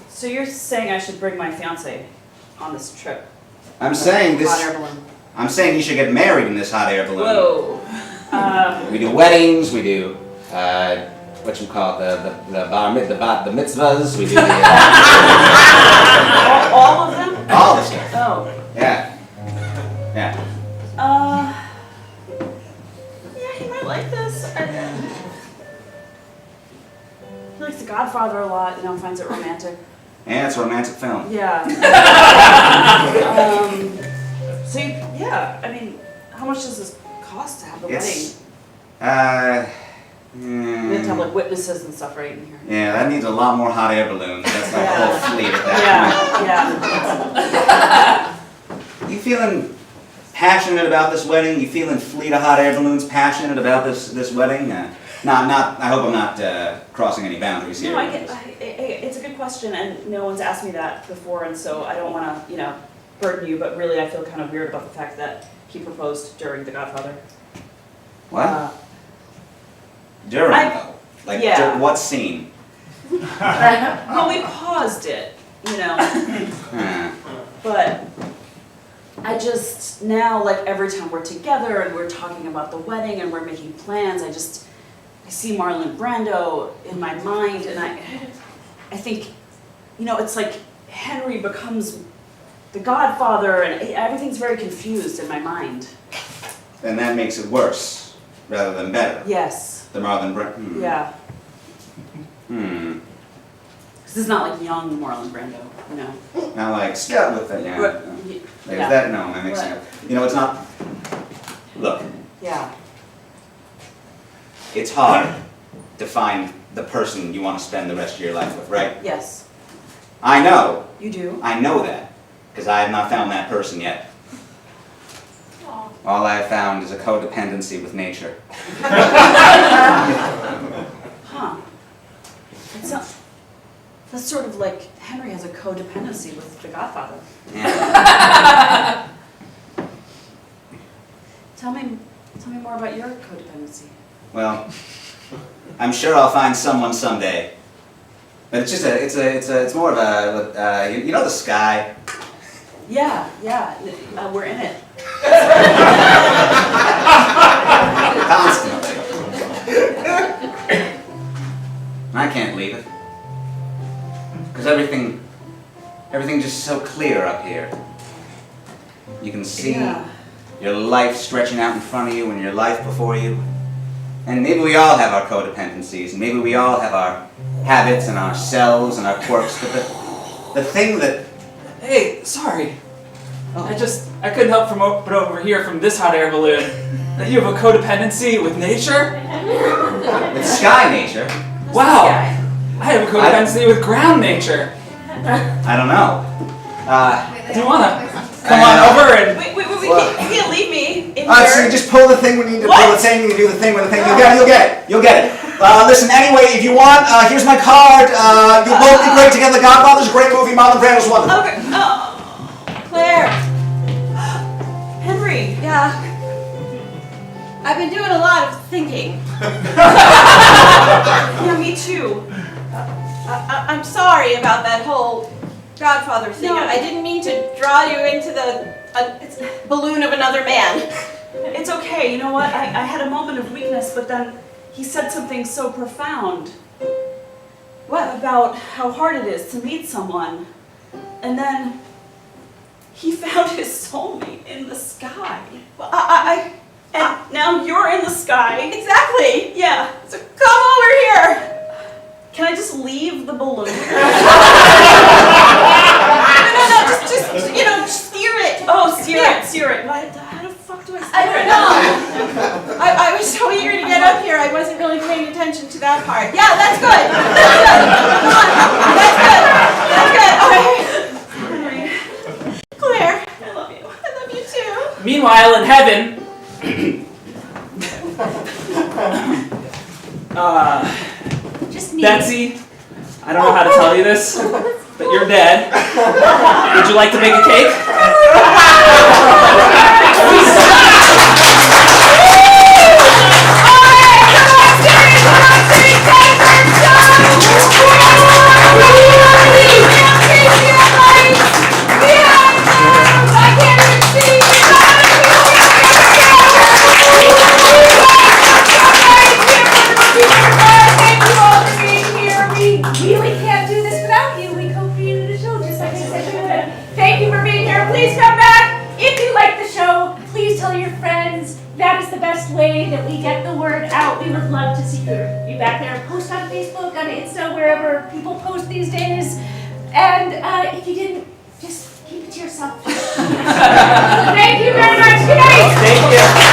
So you're saying I should bring my fiance on this trip? I'm saying Hot this. air balloon. I'm saying you should get married in this hot air balloon. Whoa. We do weddings. We do what you call it, the mitzvahs. We do All of them? all the stuff. Oh. Yeah. Yeah. Yeah, he might like this. He likes The Godfather a lot, finds it romantic. And it's a romantic film. Yeah. How much does this cost to have the wedding? It's We have to have like witnesses and stuff right in here. yeah, that needs a lot more hot air balloons. That's like a whole fleet at that Yeah. point. You feeling passionate about this wedding? You feeling fleet of hot air balloons passionate about this wedding? I hope I'm not crossing any boundaries here. No, it's a good question, and no one's asked me that before, and so I don't wanna, burden you, but really I feel kind of weird about the fact that he proposed during The Godfather. What? During I- though? Like, yeah. what scene? Well, we paused it, Huh. but I just, now, like, every time we're together and we're talking about the wedding and we're making plans, I see Marlon Brando in my mind, and I think, it's like Henry becomes the Godfather, and everything's very confused in my mind. Then that makes it worse, rather than better. Yes, The Marlon Brando. yeah, Hmm. because it's not like young Marlon Brando, Now, like, Scott with it, yeah. Right, There's yeah. that, no, I'm mixing Right. up. It's not. Look, Yeah, it's hard to find the person you want to spend the rest of your life with, right? yes, I know you do. that, because I have not found that person yet. All I have found is a codependency with nature. Huh. That's sort of like Henry has a codependency with the Godfather. Yeah. Tell me more about your codependency. Well, I'm sure I'll find someone someday. But it's just it's more of a, the sky? Yeah, we're in it. Constantly. I can't leave it. Because everything's just so clear up here. You can see Yeah. your life stretching out in front of you and your life before you. And maybe we all have our codependencies, and maybe we all have our habits and our selves and our quirks, but the thing that... Hey, sorry. I couldn't help but overhear from this hot air balloon that you have a codependency with nature? With sky nature, Wow! I have a codependency with ground nature. I don't know. Do you wanna come on over and... Wait, What? you can't leave me in So here. you just pull the thing when you need to What? pull the thing, you do the thing with the thing, you'll get it. Listen, anyway, if you want, here's my card. You'll both be great together. Godfather's a great movie, Marlon Brando's wonderful. Okay. Oh, Claire. Henry. Yeah. I've been doing a lot of thinking. Yeah, me too. I'm sorry about that whole Godfather thing. No. I didn't mean to draw you into the balloon of another man. It's okay, you know what? I had a moment of weakness, but then he said something so profound. What? About how hard it is to meet someone. And then he found his soulmate in the sky. Well, And now you're in the sky. exactly. Yeah. So come over here. Can I just leave the balloon? No, just steer it. Oh, sear it. How the fuck do I steer I don't it? know. I was so eager to get up here, I wasn't really paying attention to that part. Yeah, that's good. Come on. That's good. Okay. Claire, I love you. I love you too. Meanwhile, in heaven... Just me. Betsy, I don't know how to tell you this, but you're dead. Would you like to make a cake? Really can't do this without you. We co-created a show just like I said we would. Thank you for being here. Please come back. If you like the show, please tell your friends. That is the best way that we get the word out. We would love to see you back there. Post on Facebook, on Insta, wherever people post these days. And if you didn't, just keep it to yourself. Thank you very much. Good night. Thank you.